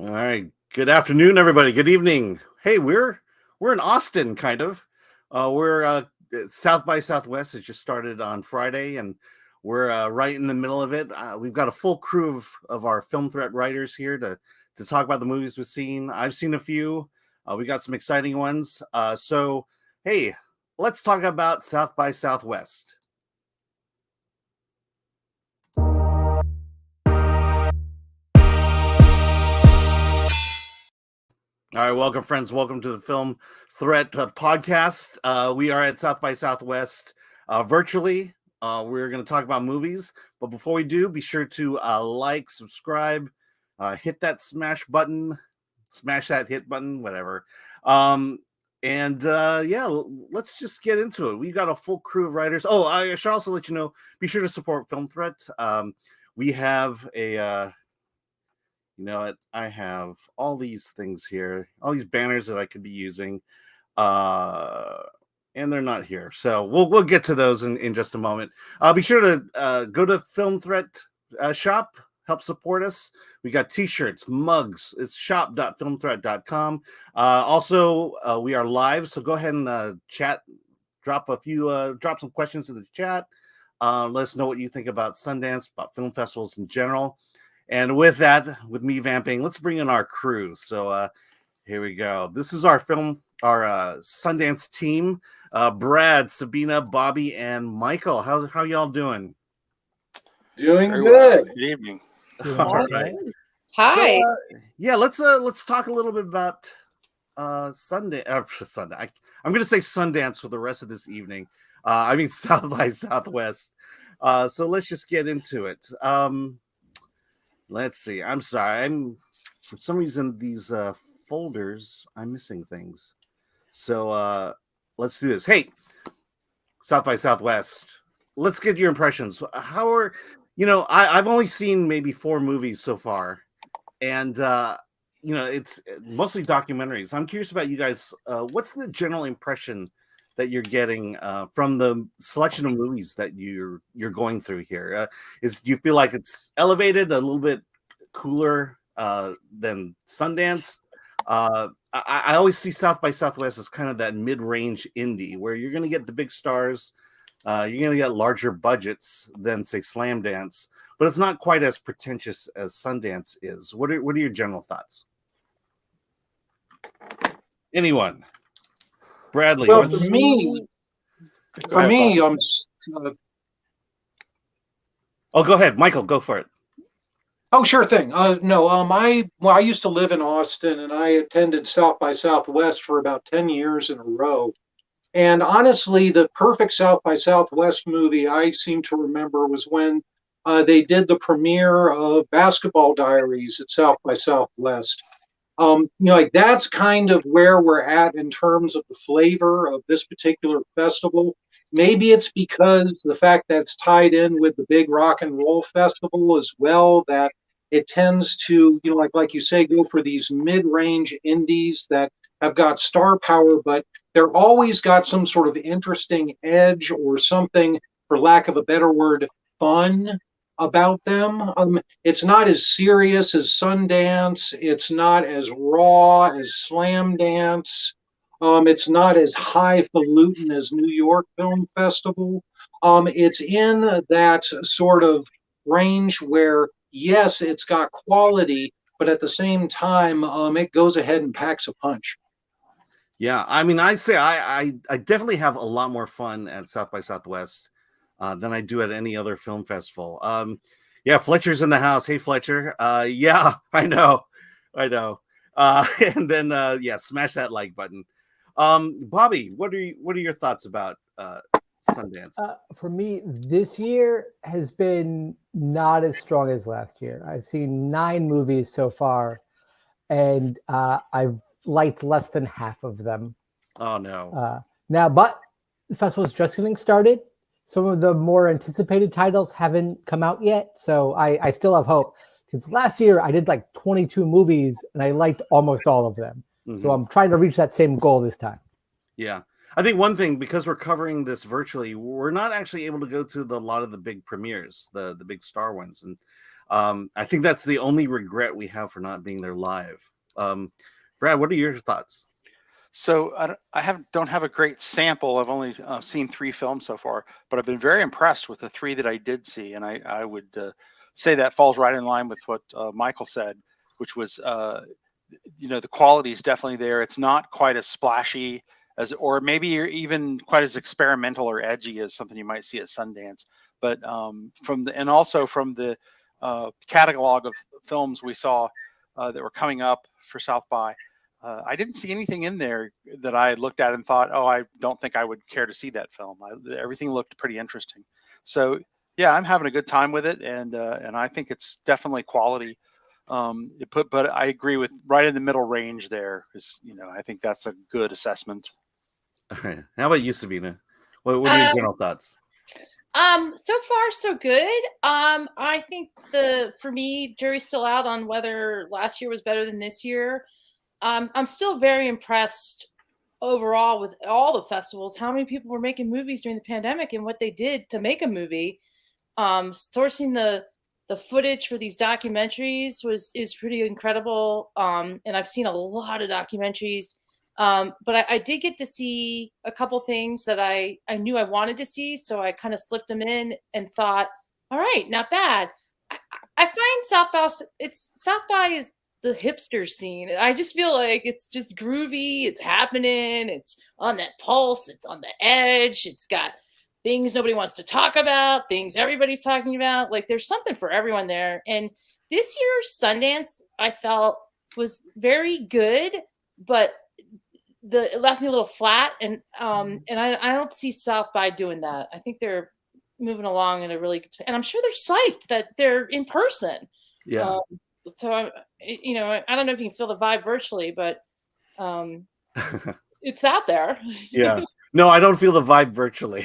All right. Good afternoon, everybody. Good evening. Hey, we're in Austin, kind of. We're South by Southwest. It just started on Friday, and we're right in the middle of it. We've got a full crew of our film threat writers here to talk about the movies we've seen. I've seen a few. We got some exciting ones. So, hey, let's talk about South by Southwest. All right, welcome, friends. Welcome to the Film Threat podcast. We are at South by Southwest virtually. We're going to talk about movies. But before we do, be sure to like, subscribe, hit that smash button, smash that hit button, whatever. Yeah, let's just get into it. We got a full crew of writers. Oh, I should also let you know, be sure to support Film Threat. We have a... You know what? I have all these things here, all these banners that I could be using, and they're not here. So we'll get to those in just a moment. Be sure to go to Film Threat shop, help support us. We got t-shirts, mugs. It's shop.filmthreat.com. Also, we are live, so go ahead and chat. Drop some questions in the chat. Let us know what you think about Sundance, about film festivals in general. And with that, with me vamping, let's bring in our crew. So here we go. This is our Sundance team. Brad, Sabina, Bobby, and Michael. How y'all doing? Doing good. Well. Good evening. All right. Hi. So, let's talk a little bit about Sunday. Sunday. I'm going to say Sundance for the rest of this evening. I mean South by Southwest. So let's just get into it. Let's see. I'm sorry. For some reason these folders, I'm missing things. So let's do this. Hey, South by Southwest. Let's get your impressions. How are I've only seen maybe 4 movies so far, and it's mostly documentaries. I'm curious about you guys. What's the general impression that you're getting from the selection of movies that you're going through here? Do you feel like it's elevated, a little bit cooler than Sundance? I always see South by Southwest as kind of that mid-range indie where you're going to get the big stars, you're going to get larger budgets than say Slamdance, but it's not quite as pretentious as Sundance is. What are your general thoughts? Anyone? Bradley. Well, for me, oh, go ahead, Michael. Go for it. Oh, sure thing. I used to live in Austin, and I attended South by Southwest for about 10 years in a row. And honestly, the perfect South by Southwest movie I seem to remember was when they did the premiere of Basketball Diaries at South by Southwest. That's kind of where we're at in terms of the flavor of this particular festival. Maybe it's because the fact that it's tied in with the big rock and roll festival as well, that it tends to, like you say, go for these mid-range indies that have got star power, but they're always got some sort of interesting edge or something, for lack of a better word, fun about them. It's not as serious as Sundance. It's not as raw as Slamdance. It's not as highfalutin as New York Film Festival. It's in that sort of range where, yes, it's got quality, but at the same time, it goes ahead and packs a punch. Yeah, I mean, I say I definitely have a lot more fun at South by Southwest than I do at any other film festival. Yeah, Fletcher's in the house. Hey, Fletcher. Yeah, I know. And then smash that like button. Bobby, what are your thoughts about Sundance? For me, this year has been not as strong as last year. I've seen 9 movies so far, and I've liked less than half of them. Oh no! But the festival's just getting started. Some of the more anticipated titles haven't come out yet, so I still have hope. Because last year I did like 22 movies, and I liked almost all of them. Mm-hmm. So I'm trying to reach that same goal this time. Yeah. I think one thing, because we're covering this virtually, we're not actually able to go to a lot of the big premieres, the big star ones. And I think that's the only regret we have for not being there live. Brad, what are your thoughts? So don't have a great sample. I've only seen 3 films so far, but I've been very impressed with the 3 that I did see, and I would say that falls right in line with what Michael said, which was the quality is definitely there. It's not quite as splashy as, or maybe even quite as experimental or edgy as something you might see at Sundance. But from the catalog of films we saw that were coming up for South by. I didn't see anything in there that I looked at and thought, oh, I don't think I would care to see that film. Everything looked pretty interesting. So yeah, I'm having a good time with it, and I think it's definitely quality. But I agree with right in the middle range there, because I think that's a good assessment. All right. How about you, Sabina? What are your general thoughts? So far so good. I think for me, jury's still out on whether last year was better than this year. I'm still very impressed overall with all the festivals, how many people were making movies during the pandemic and what they did to make a movie. Sourcing the footage for these documentaries is pretty incredible. And I've seen a lot of documentaries. But I did get to see a couple things that I knew I wanted to see. So I kind of slipped them in and thought, all right, not bad. I find South by is the hipster scene. I just feel like it's just groovy. It's happening. It's on that pulse. It's on the edge. It's got things nobody wants to talk about, things everybody's talking about. Like there's something for everyone there. And this year's Sundance, I felt was very good, but it left me a little flat. And I don't see South by doing that. I think they're moving along in a really good, and I'm sure they're psyched that they're in person. Yeah. So I don't know if you can feel the vibe virtually, but it's out there. Yeah. No, I don't feel the vibe virtually.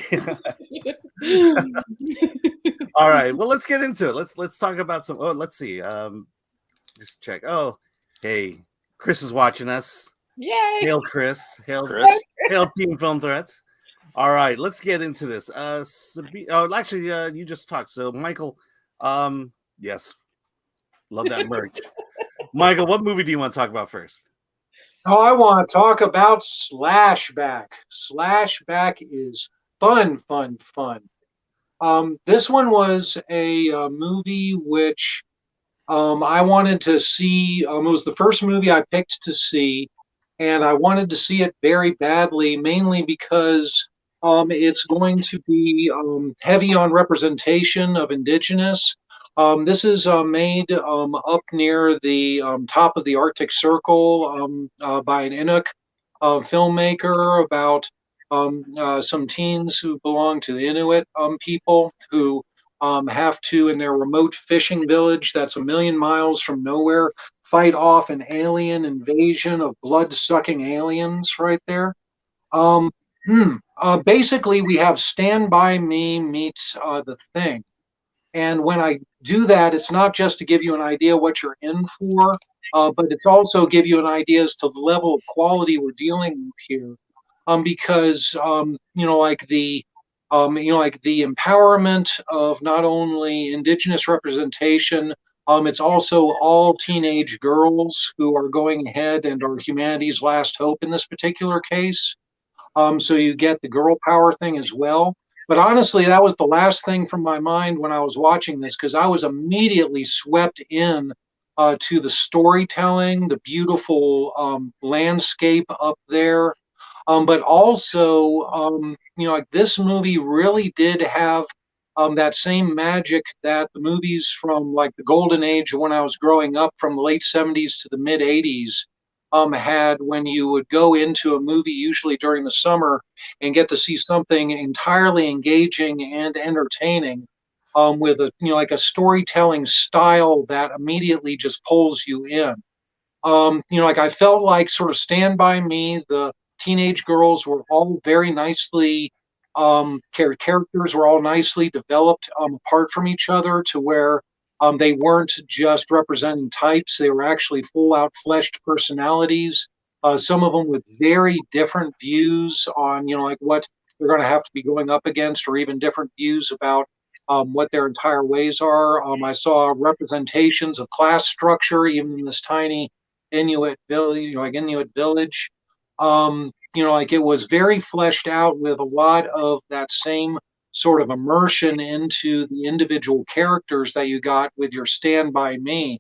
All right. Well, let's get into it. Let's talk about some. Oh, let's see. Just check. Oh, hey, Chris is watching us. Yay! Hail, Chris. Hail, Chris. Hail, Team Film Threats. All right, let's get into this. You just talked. So, Michael, yes, love that merch. Michael, what movie do you want to talk about first? Oh, I want to talk about Slashback. Slashback is fun. This one was a movie which I wanted to see. It was the first movie I picked to see, and I wanted to see it very badly, mainly because it's going to be heavy on representation of Indigenous. This is made up near the top of the Arctic Circle by an Inuk filmmaker about some teens who belong to the Inuit people who have to, in their remote fishing village that's 1,000,000 miles from nowhere, fight off an alien invasion of blood-sucking aliens right there. Basically, we have Stand By Me meets The Thing. And when I do that, it's not just to give you an idea what you're in for, but it's also give you an idea as to the level of quality we're dealing with here. Because like the empowerment of not only Indigenous representation, it's also all teenage girls who are going ahead and are humanity's last hope in this particular case. So you get the girl power thing as well. But honestly, that was the last thing from my mind when I was watching this, because I was immediately swept in to the storytelling, the beautiful landscape up there. But also, like this movie really did have that same magic that the movies from like the golden age when I was growing up, from the late 70s to the mid 80s, had, when you would go into a movie, usually during the summer, and get to see something entirely engaging and entertaining, with like a storytelling style that immediately just pulls you in. Like I felt like sort of Stand By Me, the teenage girls were all very nicely, characters were all nicely developed apart from each other, to where they weren't just representing types. They were actually full-out fleshed personalities. Some of them with very different views on, like what they're going to have to be going up against, or even different views about what their entire ways are. I saw representations of class structure, even in this tiny Inuit village, like Inuit village. Like it was very fleshed out with a lot of that same sort of immersion into the individual characters that you got with your Stand By Me.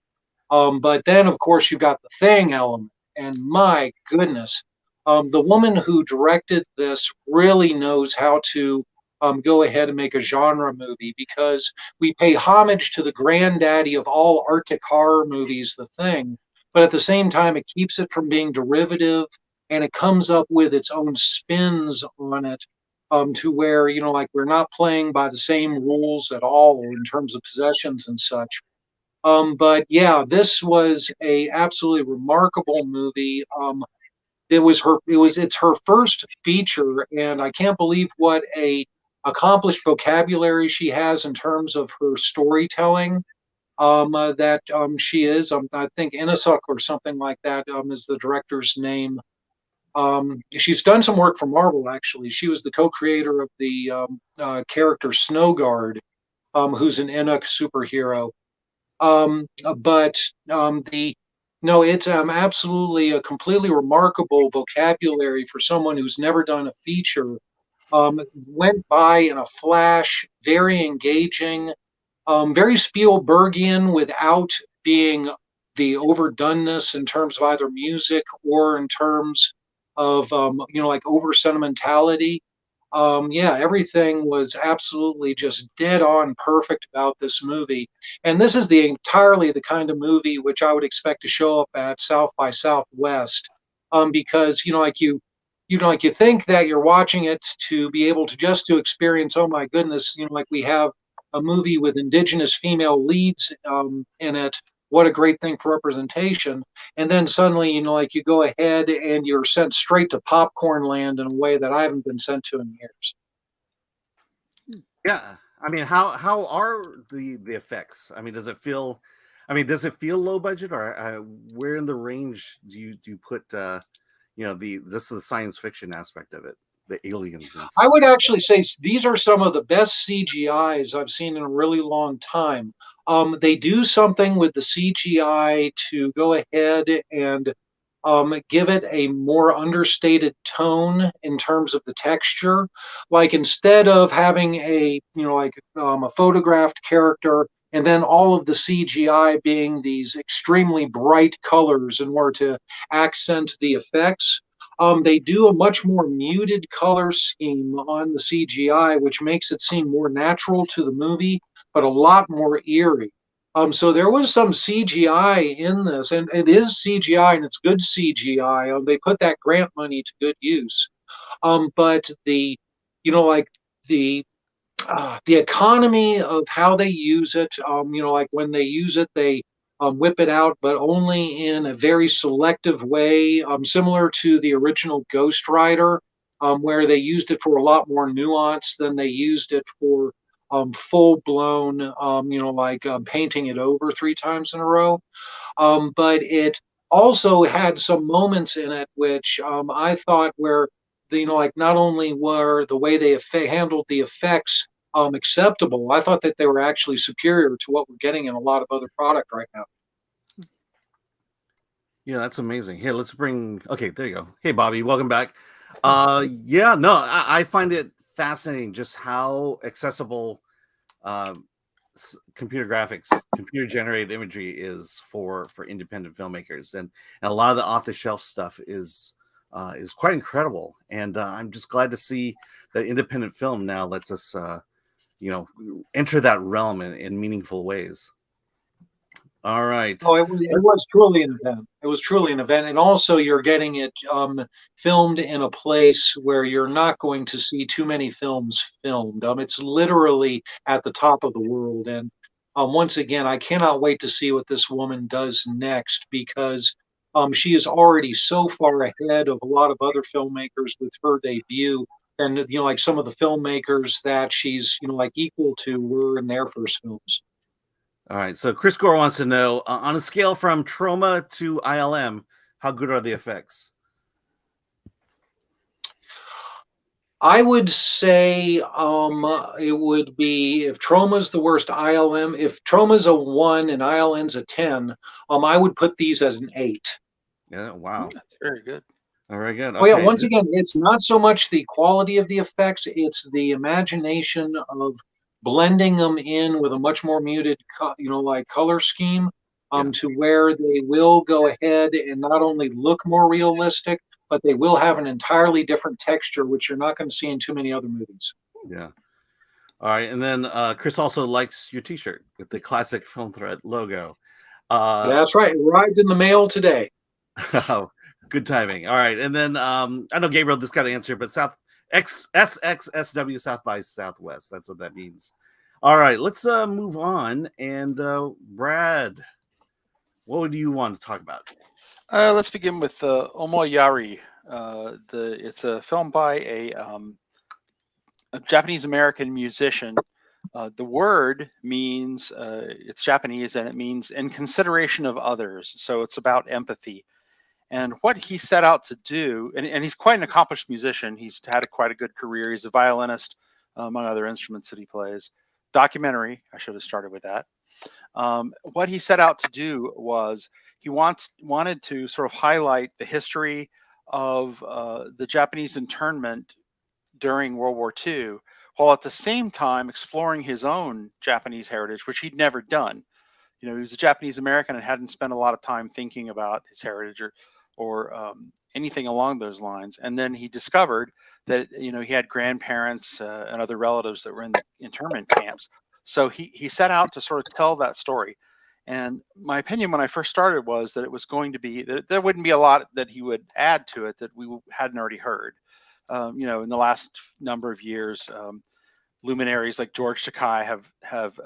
But then, of course, you got the Thing element, and my goodness, the woman who directed this really knows how to go ahead and make a genre movie, because we pay homage to the granddaddy of all Arctic horror movies, The Thing, but at the same time, it keeps it from being derivative, and it comes up with its own spins on it, to where, like we're not playing by the same rules at all in terms of possessions and such. But yeah, this was a absolutely remarkable movie. It's her first feature, and I can't believe what a accomplished vocabulary she has in terms of her storytelling. That she is, I think Inasuk or something like that is the director's name. She's done some work for Marvel, actually. She was the co-creator of the character Snowguard, who's an Inuk superhero. But the no, it's absolutely a completely remarkable vocabulary for someone who's never done a feature. Went by in a flash, very engaging, very Spielbergian without being the overdoneness in terms of either music or in terms of like over sentimentality. Yeah, everything was absolutely just dead on perfect about this movie. And this is entirely the kind of movie which I would expect to show up at South by Southwest, because like you think that you're watching it to be able to just to experience, oh my goodness, like we have a movie with indigenous female leads in it. What a great thing for representation. And then suddenly, like you go ahead and you're sent straight to popcorn land in a way that I haven't been sent to in years. Yeah, I mean, how are the effects? I mean, does it feel low budget, or where in the range do you put this is the science fiction aspect of it, the aliens? I would actually say these are some of the best CGIs I've seen in a really long time. They do something with the CGI to go ahead and give it a more understated tone in terms of the texture. Like instead of having a photographed character and then all of the CGI being these extremely bright colors in order to accent the effects, they do a much more muted color scheme on the CGI, which makes it seem more natural to the movie, but a lot more eerie. So there was some CGI in this, and it is CGI, and it's good CGI. They put that grant money to good use. But like the economy of how they use it, like when they use it, they whip it out, but only in a very selective way, similar to the original Ghost Rider, where they used it for a lot more nuance than they used it for full blown, painting it over 3 times in a row. But it also had some moments in it which I thought where, like not only were the way they handled the effects acceptable, I thought that they were actually superior to what we're getting in a lot of other product right now. Yeah, that's amazing. Here, let's bring. Okay, there you go. Hey, Bobby, welcome back. Yeah, no, I find it fascinating just how accessible computer graphics, computer generated imagery is for independent filmmakers, and a lot of the off the shelf stuff is quite incredible. And I'm just glad to see that independent film now lets us enter that realm in meaningful ways. All right. Oh, it was truly an event. It was truly an event. And also you're getting it filmed in a place where you're not going to see too many films filmed. It's literally at the top of the world. And once again, I cannot wait to see what this woman does next, because she is already so far ahead of a lot of other filmmakers with her debut. And, like some of the filmmakers that she's, like equal to were in their first films. All right. So Chris Gore wants to know, on a scale from Troma to ILM, how good are the effects? I would say it would be if Troma's the worst ILM. If Troma's a 1 and ILM's a 10, I would put these as an 8. Yeah. Wow. That's very good. Very good. Oh yeah, Okay. once again, it's not so much the quality of the effects, it's the imagination of blending them in with a much more muted, like color scheme, Yeah. to where they will go ahead and not only look more realistic, but they will have an entirely different texture, which you're not going to see in too many other movies. Yeah. All right. And then Chris also likes your T-shirt with the classic Film Thread logo. That's right. It arrived in the mail today. Good timing. All right. And then I know Gabriel this got to answer, but SXSW South by Southwest. That's what that means. All right. Let's move on. And Brad, what do you want to talk about? Let's begin with Omoiyari. It's a film by a Japanese American musician. The word means it's Japanese and it means in consideration of others. So it's about empathy. And what he set out to do, and he's quite an accomplished musician. He's had quite a good career. He's a violinist, among other instruments that he plays. Documentary, I should have started with that. What he set out to do was he wanted to sort of highlight the history of the Japanese internment during World War II, while at the same time exploring his own Japanese heritage, which he'd never done. He was a Japanese American and hadn't spent a lot of time thinking about his heritage or anything along those lines. And then he discovered that he had grandparents and other relatives that were in the internment camps. So he set out to sort of tell that story. And my opinion when I first started was that it was going to be that there wouldn't be a lot that he would add to it that we hadn't already heard. In the last number of years, luminaries like George Takei have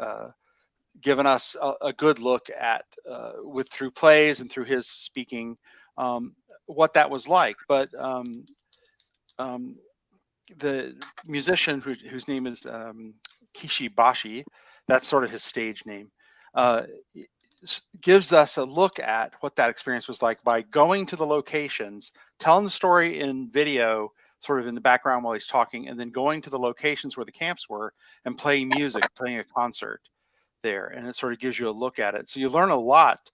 given us a good look at through plays and through his speaking what that was like. But the musician whose name is Kishi Bashi, that's sort of his stage name, gives us a look at what that experience was like by going to the locations, telling the story in video, sort of in the background while he's talking, and then going to the locations where the camps were and playing music, playing a concert there. And it sort of gives you a look at it. So you learn a lot,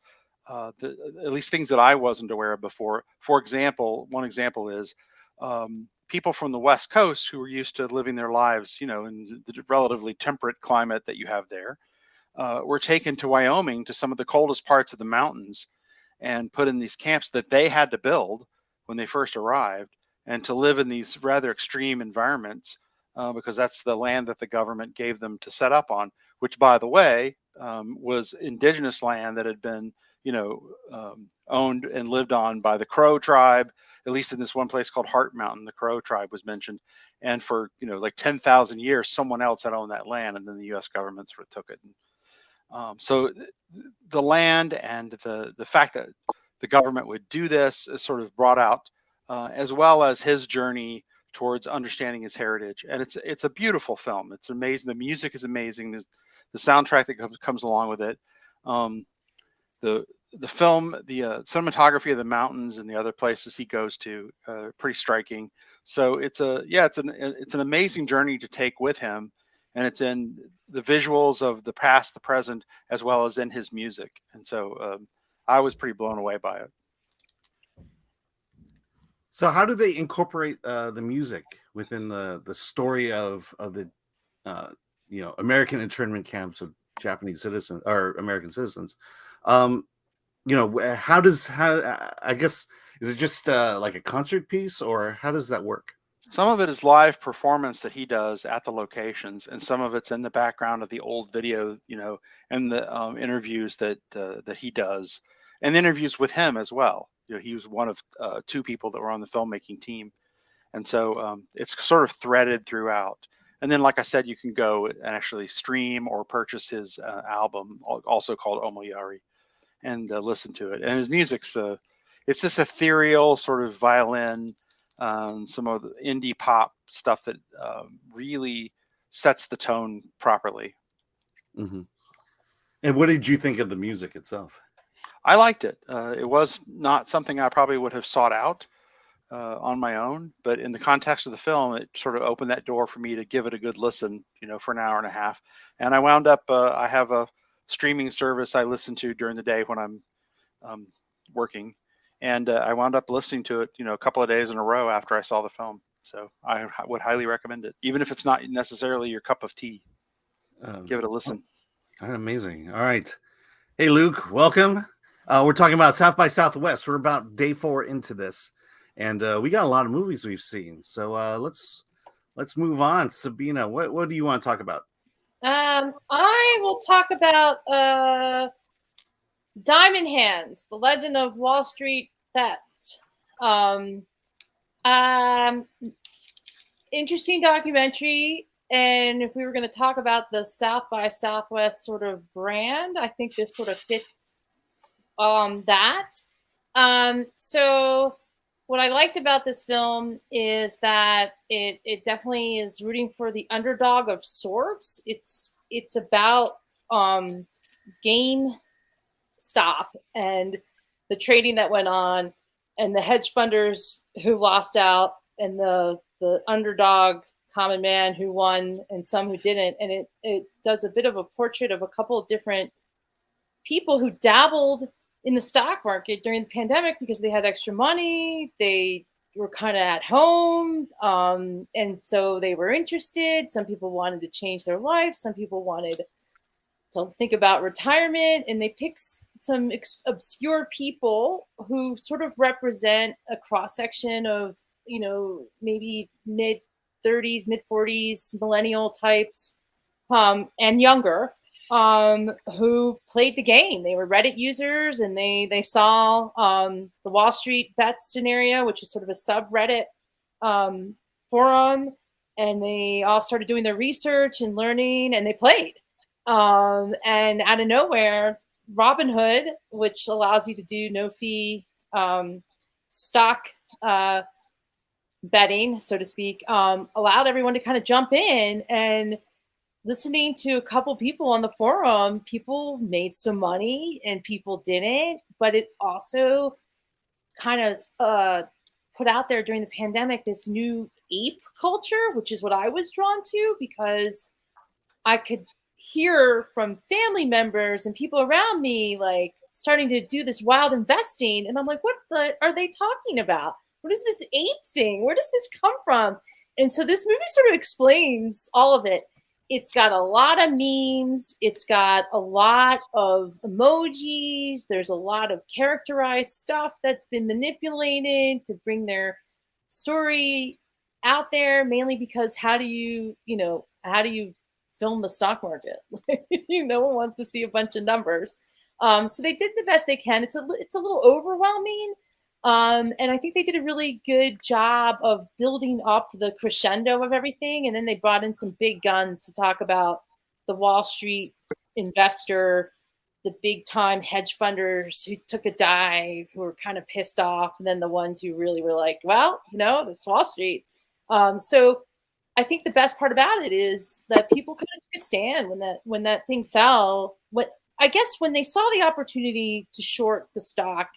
at least things that I wasn't aware of before. For example, one example is people from the West Coast who were used to living their lives, in the relatively temperate climate that you have there, were taken to Wyoming, to some of the coldest parts of the mountains, and put in these camps that they had to build when they first arrived, and to live in these rather extreme environments because that's the land that the government gave them to set up on, which, by the way, was indigenous land that had been, owned and lived on by the Crow tribe, at least in this one place called Heart Mountain. The Crow tribe was mentioned. And for, like 10,000 years, someone else had owned that land, and then the U.S. government sort of took it. So the land and the fact that the government would do this is sort of brought out, as well as his journey towards understanding his heritage. And it's a beautiful film. It's amazing. The music is amazing. There's the soundtrack that comes along with it. The film, the cinematography of the mountains and the other places he goes to, pretty striking. So it's an amazing journey to take with him, and it's in the visuals of the past, the present, as well as in his music. And so I was pretty blown away by it. So how do they incorporate the music within the story of the American internment camps of Japanese citizens or American citizens? How I guess, is it just like a concert piece, or how does that work? Some of it is live performance that he does at the locations, and some of it's in the background of the old video, and the interviews that he does, and interviews with him as well. He was one of two people that were on the filmmaking team, and so it's sort of threaded throughout. And then, like I said, you can go and actually stream or purchase his album, also called Omoiyari, and listen to it. And his music's it's this ethereal sort of violin, some of the indie pop stuff that really sets the tone properly. Mm-hmm. And what did you think of the music itself? I liked it. It was not something I probably would have sought out, on my own, but in the context of the film, it sort of opened that door for me to give it a good listen, for an hour and a half. And I wound up, I have a streaming service I listen to during the day when I'm working. And I wound up listening to it, a couple of days in a row after I saw the film. So I would highly recommend it, even if it's not necessarily your cup of tea. Give it a listen. Amazing. All right. Hey, Luke, welcome. We're talking about South by Southwest. We're about day 4 into this, and we got a lot of movies we've seen. So let's move on. Sabina, what do you want to talk about? I will talk about Diamond Hands: The Legend of Wall Street Bets. Interesting documentary. And if we were going to talk about the South by Southwest sort of brand, I think this sort of fits that. So what I liked about this film is that it definitely is rooting for the underdog of sorts. It's about GameStop and the trading that went on, and the hedge funders who lost out, and the underdog common man who won, and some who didn't. And it does a bit of a portrait of a couple of different people who dabbled in the stock market during the pandemic because they had extra money. They were kind of at home, and so they were interested. Some people wanted to change their life. Some people wanted to think about retirement, and they pick some obscure people who sort of represent a cross-section of, maybe mid-30s, mid-40s, millennial types, and younger, who played the game. They were Reddit users, and they saw the Wall Street Bets scenario, which is sort of a subreddit forum, and they all started doing their research and learning, and they played. And out of nowhere, Robinhood, which allows you to do no-fee stock betting, so to speak, allowed everyone to kind of jump in. And listening to a couple people on the forum, people made some money and people didn't. But it also kind of put out there during the pandemic this new ape culture, which is what I was drawn to, because I could hear from family members and people around me like starting to do this wild investing, and I'm like, what are they talking about? What is this ape thing? Where does this come from? And so this movie sort of explains all of it. It's got a lot of memes. It's got a lot of emojis. There's a lot of characterized stuff that's been manipulated to bring their story out there, mainly because how do you film the stock market? No one wants to see a bunch of numbers. So they did the best they can. It's a little overwhelming. And I think they did a really good job of building up the crescendo of everything. And then they brought in some big guns to talk about the Wall Street investor, the big time hedge funders who took a dive, who were kind of pissed off. And then the ones who really were like, well, it's Wall Street. So I think the best part about it is that people kind of took a stand when that thing fell. I guess when they saw the opportunity to short the stock,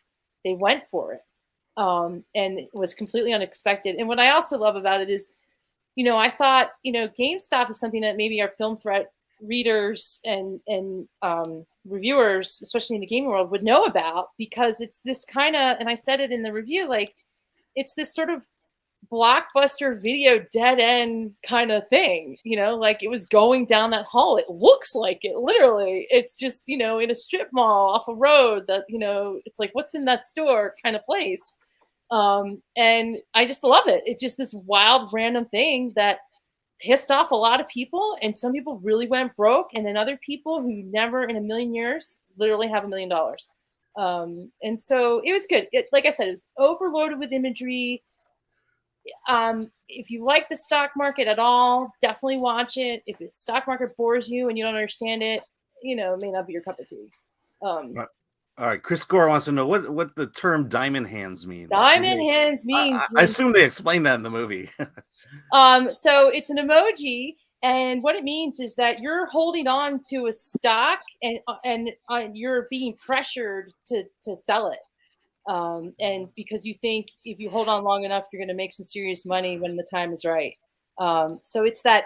they went for it. And it was completely unexpected. And what I also love about it is, I thought, GameStop is something that maybe our Film Threat readers and reviewers, especially in the gaming world, would know about, because it's this kind of, and I said it in the review, like it's this sort of Blockbuster video dead end kind of thing, like it was going down that hall. It looks like it, literally. It's just, in a strip mall off a road that, it's like, what's in that store kind of place. And I just love it. It's just this wild, random thing that pissed off a lot of people. And some people really went broke. And then other people who never in a million years literally have $1 million. And so it was good. Like I said, it was overloaded with imagery. If you like the stock market at all, definitely watch it. If the stock market bores you and you don't understand it, it may not be your cup of tea. All right, Chris Gore wants to know what the term "diamond hands" means. Diamond hands means I assume they explained that in the movie. So it's an emoji, and what it means is that you're holding on to a stock and you're being pressured to sell it. and because you think if you hold on long enough, you're going to make some serious money when the time is right. So it's that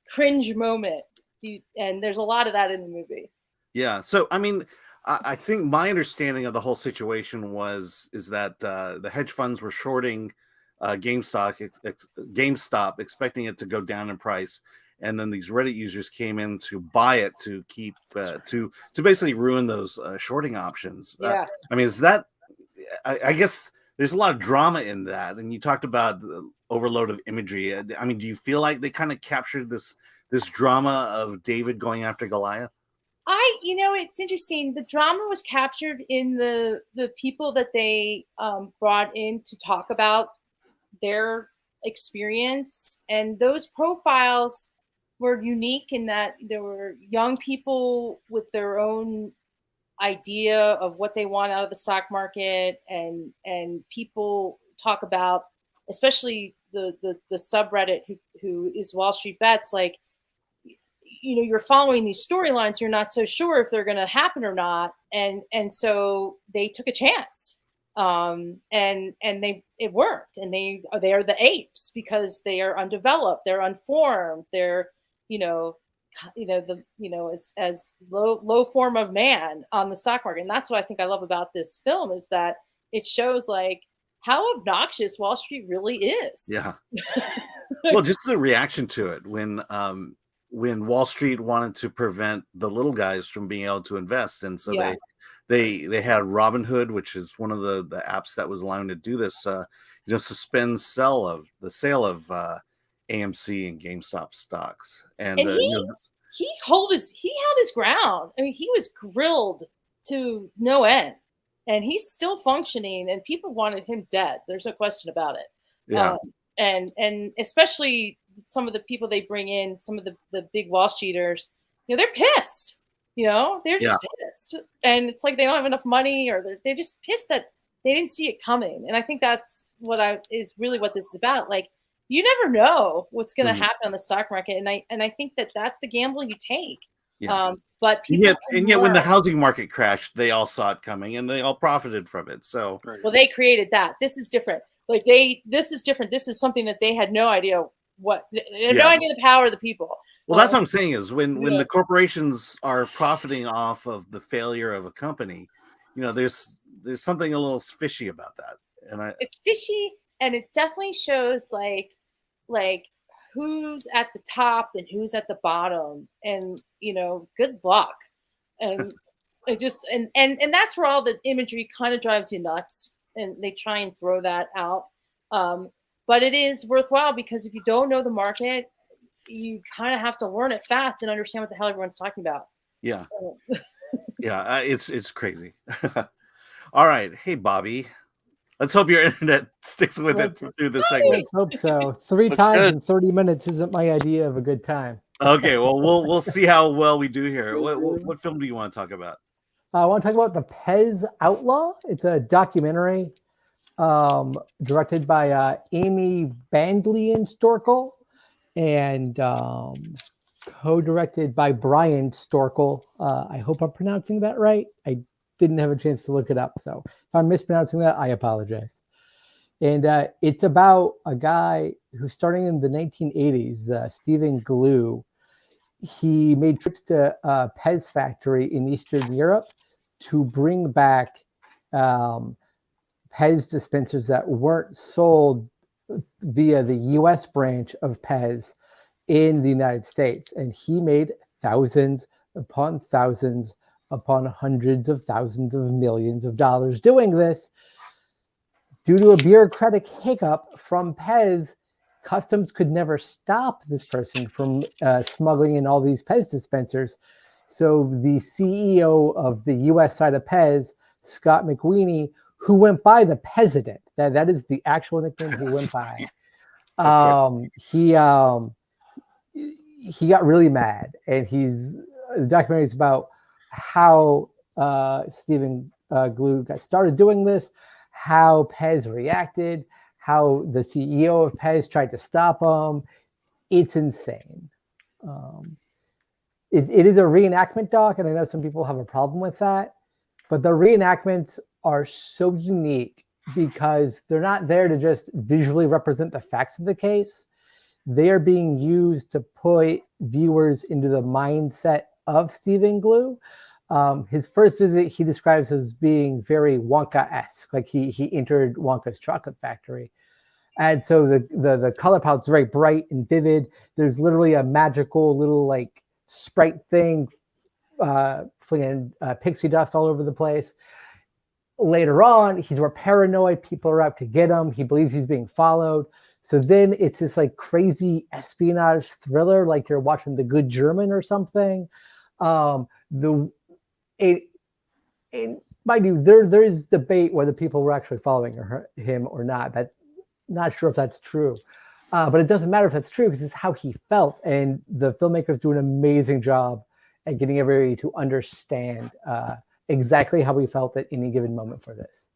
cringe moment, and there's a lot of that in the movie. Yeah. So I mean, I think my understanding of the whole situation is that the hedge funds were shorting GameStop, expecting it to go down in price, and then these Reddit users came in to buy it to keep to basically ruin those shorting options. Yeah. I mean, is that? I guess there's a lot of drama in that, and you talked about the overload of imagery. I mean, do you feel like they kind of captured this drama of David going after Goliath? It's interesting. The drama was captured in the people that they brought in to talk about their experience, and those profiles were unique in that there were young people with their own idea of what they want out of the stock market, and people talk about, especially the subreddit who is Wall Street Bets, like, you're following these storylines, you're not so sure if they're going to happen or not, and so they took a chance, and it worked, and they are the apes because they are undeveloped, they're unformed, they're as low form of man on the stock market. And that's what I think I love about this film, is that it shows like how obnoxious Wall Street really is. Yeah. Well, just the reaction to it when Wall Street wanted to prevent the little guys from being able to invest, and so they had Robinhood, which is one of the apps that was allowing to do this, suspend sale of AMC and GameStop stocks, and he held his ground. I mean, he was grilled to no end, and he's still functioning, and people wanted him dead. There's no question about it. Yeah. And especially some of the people they bring in, some of the big Wall Streeters, they're pissed. They're just pissed, and it's like they don't have enough money, or they're just pissed that they didn't see it coming. And I think that's is really what this is about. Like, you never know what's going to happen on the stock market, and I think that's the gamble you take. Yeah. But people and yet when the housing market crashed, they all saw it coming and they all profited from it. So they created that. This is different. Like this is different. This is something that they had no idea no idea the power of the people. Well, that's what I'm saying is when the corporations are profiting off of the failure of a company, there's something a little fishy about that. It's fishy, and it definitely shows like who's at the top and who's at the bottom, and good luck. And it just and that's where all the imagery kind of drives you nuts, and they try and throw that out. But it is worthwhile, because if you don't know the market, you kind of have to learn it fast and understand what the hell everyone's talking about. Yeah. Yeah, it's crazy. All right. Hey, Bobby. Let's hope your internet sticks with it through the segment. Let's hope so. 3 times in 30 minutes isn't my idea of a good time. Okay, well, we'll see how well we do here. What film do you want to talk about? I want to talk about the Pez Outlaw. It's a documentary directed by Amy Bandlian Storkel and co-directed by Brian Storkel. I hope I'm pronouncing that right. I didn't have a chance to look it up, so if I'm mispronouncing that, I apologize. And it's about a guy who's starting in the 1980s, Stephen Glue. He made trips to a Pez factory in Eastern Europe to bring back Pez dispensers that weren't sold via the US branch of Pez in the United States. And he made thousands upon thousands upon hundreds of thousands of millions of dollars doing this. Due to a bureaucratic hiccup from Pez, Customs could never stop this person from smuggling in all these Pez dispensers. So the CEO of the US side of Pez, Scott McWeeny, who went by the President, that is the actual nickname he went by, he got really mad. And the documentary is about how Stephen Glue got started doing this, how Pez reacted, how the CEO of Pez tried to stop him. It's insane. It is a reenactment doc, and I know some people have a problem with that, but the reenactments are so unique because they're not there to just visually represent the facts of the case. They are being used to put viewers into the mindset of Stephen Glue. His first visit he describes as being very Wonka-esque, like he entered Wonka's chocolate factory. And so the color palette's very bright and vivid. There's literally a magical little like sprite thing flinging pixie dust all over the place. Later on, he's more paranoid. People are out to get him. He believes he's being followed. So then it's this like crazy espionage thriller, like you're watching The Good German or something. Mind you, there's debate whether people were actually following him or not. Not sure if that's true. But it doesn't matter if that's true because it's how he felt. And the filmmakers do an amazing job at getting everybody to understand exactly how he felt at any given moment for this.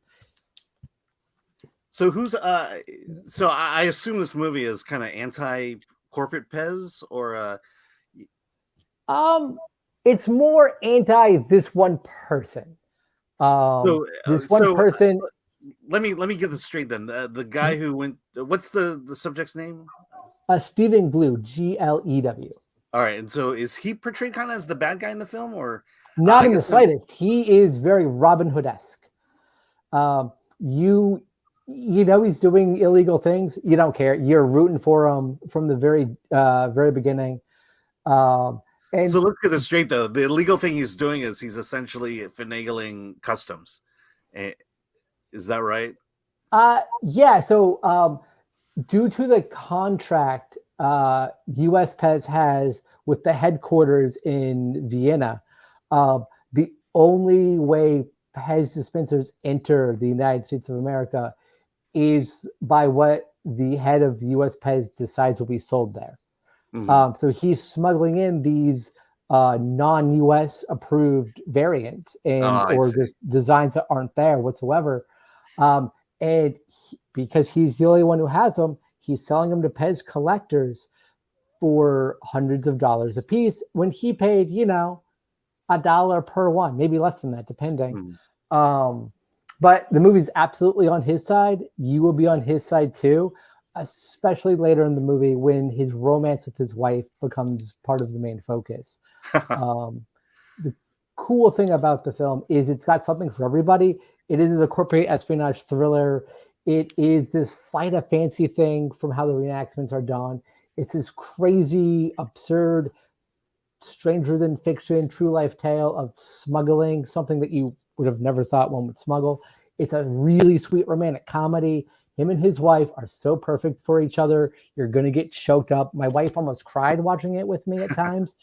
So who's so I assume this movie is kind of anti-corporate Pez or it's more anti this one person. This one person. Let me get this straight then. The guy who went, what's the subject's name? Stephen Glue, Glew. All right, and so is he portrayed kind of as the bad guy in the film, or not in the slightest? He is very Robin Hood-esque. You know he's doing illegal things. You don't care. You're rooting for him from the very beginning. And so let's get this straight though. The illegal thing he's doing is he's essentially finagling customs. Is that right? Yeah. So due to the contract U.S. Pez has with the headquarters in Vienna, the only way Pez dispensers enter the United States of America is by what the head of the U.S. Pez decides will be sold there. Mm-hmm. So he's smuggling in these non-U.S. approved variants or just designs that aren't there whatsoever. Because he's the only one who has them, he's selling them to Pez collectors for hundreds of dollars a piece when he paid, $1 per one, maybe less than that, depending. But the movie's absolutely on his side. You will be on his side too, especially later in the movie when his romance with his wife becomes part of the main focus. The cool thing about the film is it's got something for everybody. It is a corporate espionage thriller. It is this flight of fancy thing from how the reenactments are done. It's this crazy, absurd, stranger than fiction, true life tale of smuggling, something that you would have never thought one would smuggle. It's a really sweet romantic comedy. Him and his wife are so perfect for each other. You're going to get choked up. My wife almost cried watching it with me at times.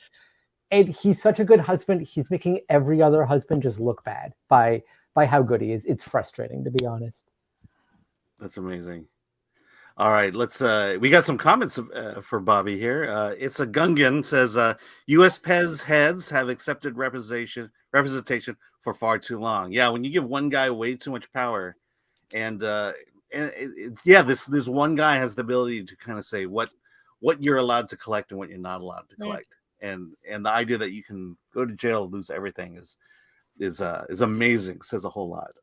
And he's such a good husband. He's making every other husband just look bad by how good he is. It's frustrating, to be honest. That's amazing. All right, let's we got some comments for Bobby here. It's a Gungan says US Pez heads have accepted representation for far too long. Yeah, when you give one guy way too much power, and this one guy has the ability to kind of say what you're allowed to collect and what you're not allowed to collect. And the idea that you can go to jail, lose everything is amazing. Says a whole lot.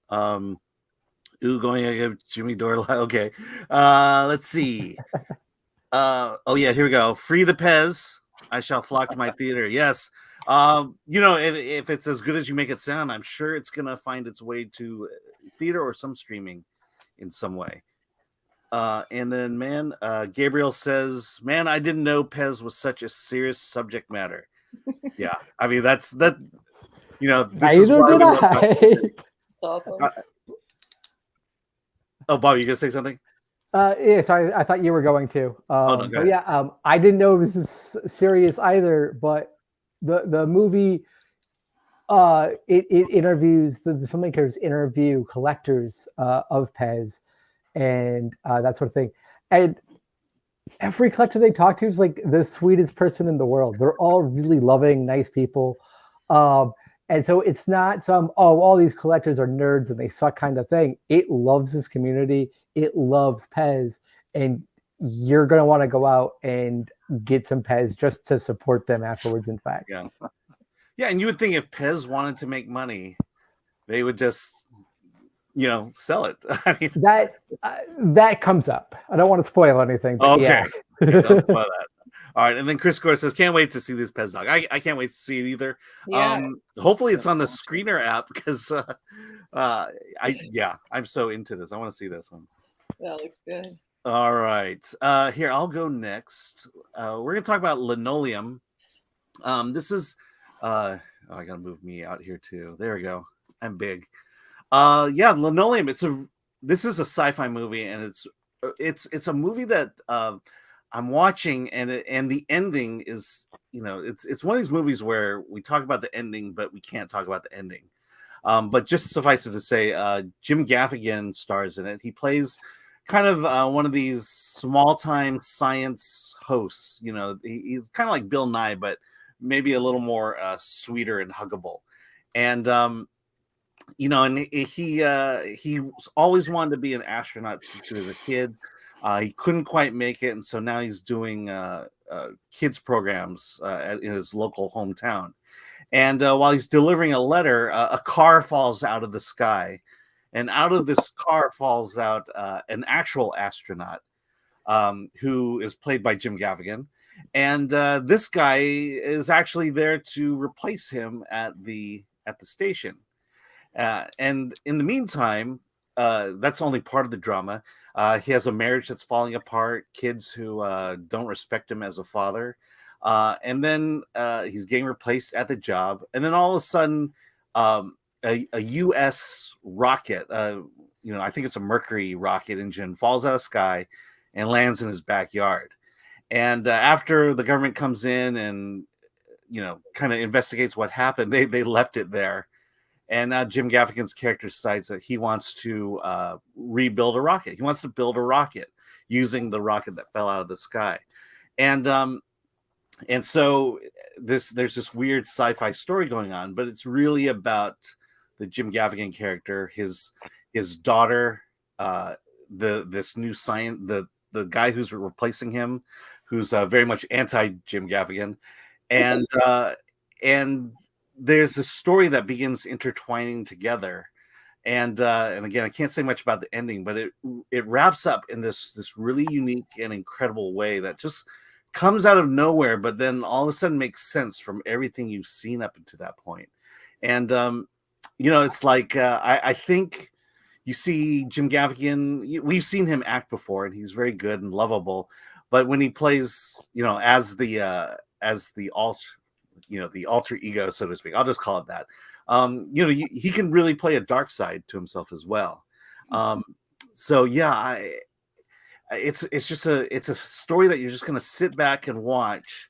Going to give Jimmy Dore. Okay, let's see. Here we go. Free the Pez. I shall flock to my theater. Yes. If it's as good as you make it sound, I'm sure it's gonna find its way to theater or some streaming in some way. And then, Gabriel says, "Man, I didn't know Pez was such a serious subject matter." Yeah, I mean that's that. This is why we love That's awesome. Oh, Bobby, you gonna say something? Yeah, sorry, I thought you were going to. No, go ahead. I didn't know it was this serious either. But the movie, it interviews the filmmakers interview collectors of Pez and that sort of thing, and every collector they talk to is like the sweetest person in the world. They're all really loving, nice people. And so it's not some, all these collectors are nerds and they suck kind of thing. It loves this community. It loves Pez. And you're going to want to go out and get some Pez just to support them afterwards, in fact. Yeah. Yeah, and you would think if Pez wanted to make money, they would just sell it. I mean, that comes up. I don't want to spoil anything. But okay. Yeah. Don't spoil that. All right, and then Chris Gore says, "Can't wait to see this Pez dog." I can't wait to see it either. Yeah. Hopefully it's on the Screener app because I'm so into this. I want to see this one. That looks good. All right, here I'll go next. We're gonna talk about Linoleum. This is I gotta move me out here too. There we go. I'm big. Linoleum. This is a sci-fi movie, and it's a movie that I'm watching, and the ending is, it's one of these movies where we talk about the ending, but we can't talk about the ending. But just suffice it to say, Jim Gaffigan stars in it. He plays kind of one of these small-time science hosts. He's kind of like Bill Nye, but maybe a little more sweeter and huggable. And and he always wanted to be an astronaut since he was a kid. He couldn't quite make it, and so now he's doing kids programs in his local hometown. And while he's delivering a letter, a car falls out of the sky, and out of this car falls out an actual astronaut who is played by Jim Gaffigan. And this guy is actually there to replace him at the station. And in the meantime, that's only part of the drama. He has a marriage that's falling apart, kids who don't respect him as a father. And then he's getting replaced at the job. And then all of a sudden, a U.S. rocket, I think it's a Mercury rocket engine, falls out of the sky and lands in his backyard. And after the government comes in and, kind of investigates what happened, they left it there. And now Jim Gaffigan's character decides that he wants to rebuild a rocket. He wants to build a rocket using the rocket that fell out of the sky. And so there's this weird sci-fi story going on, but it's really about the Jim Gaffigan character, his daughter, this new science, the guy who's replacing him, who's very much anti Jim Gaffigan, and there's this story that begins intertwining together, and again, I can't say much about the ending, but it wraps up in this really unique and incredible way that just comes out of nowhere, but then all of a sudden makes sense from everything you've seen up until that point. And it's like I think you see Jim Gaffigan. We've seen him act before, and he's very good and lovable. But when he plays, as the alter ego, so to speak, I'll just call it that. He can really play a dark side to himself as well. It's just a story that you're just going to sit back and watch,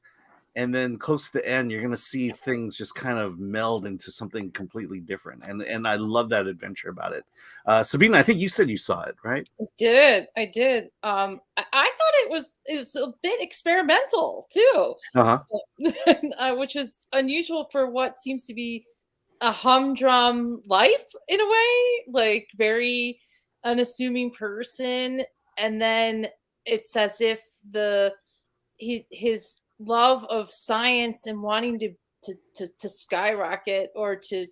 and then close to the end, you're going to see things just kind of meld into something completely different. And I love that adventure about it. Sabina, I think you said you saw it, right? I did. I thought it was a bit experimental too, which was unusual for what seems to be a humdrum life in a way, like very unassuming person. And then it's as if his love of science and wanting to skyrocket or to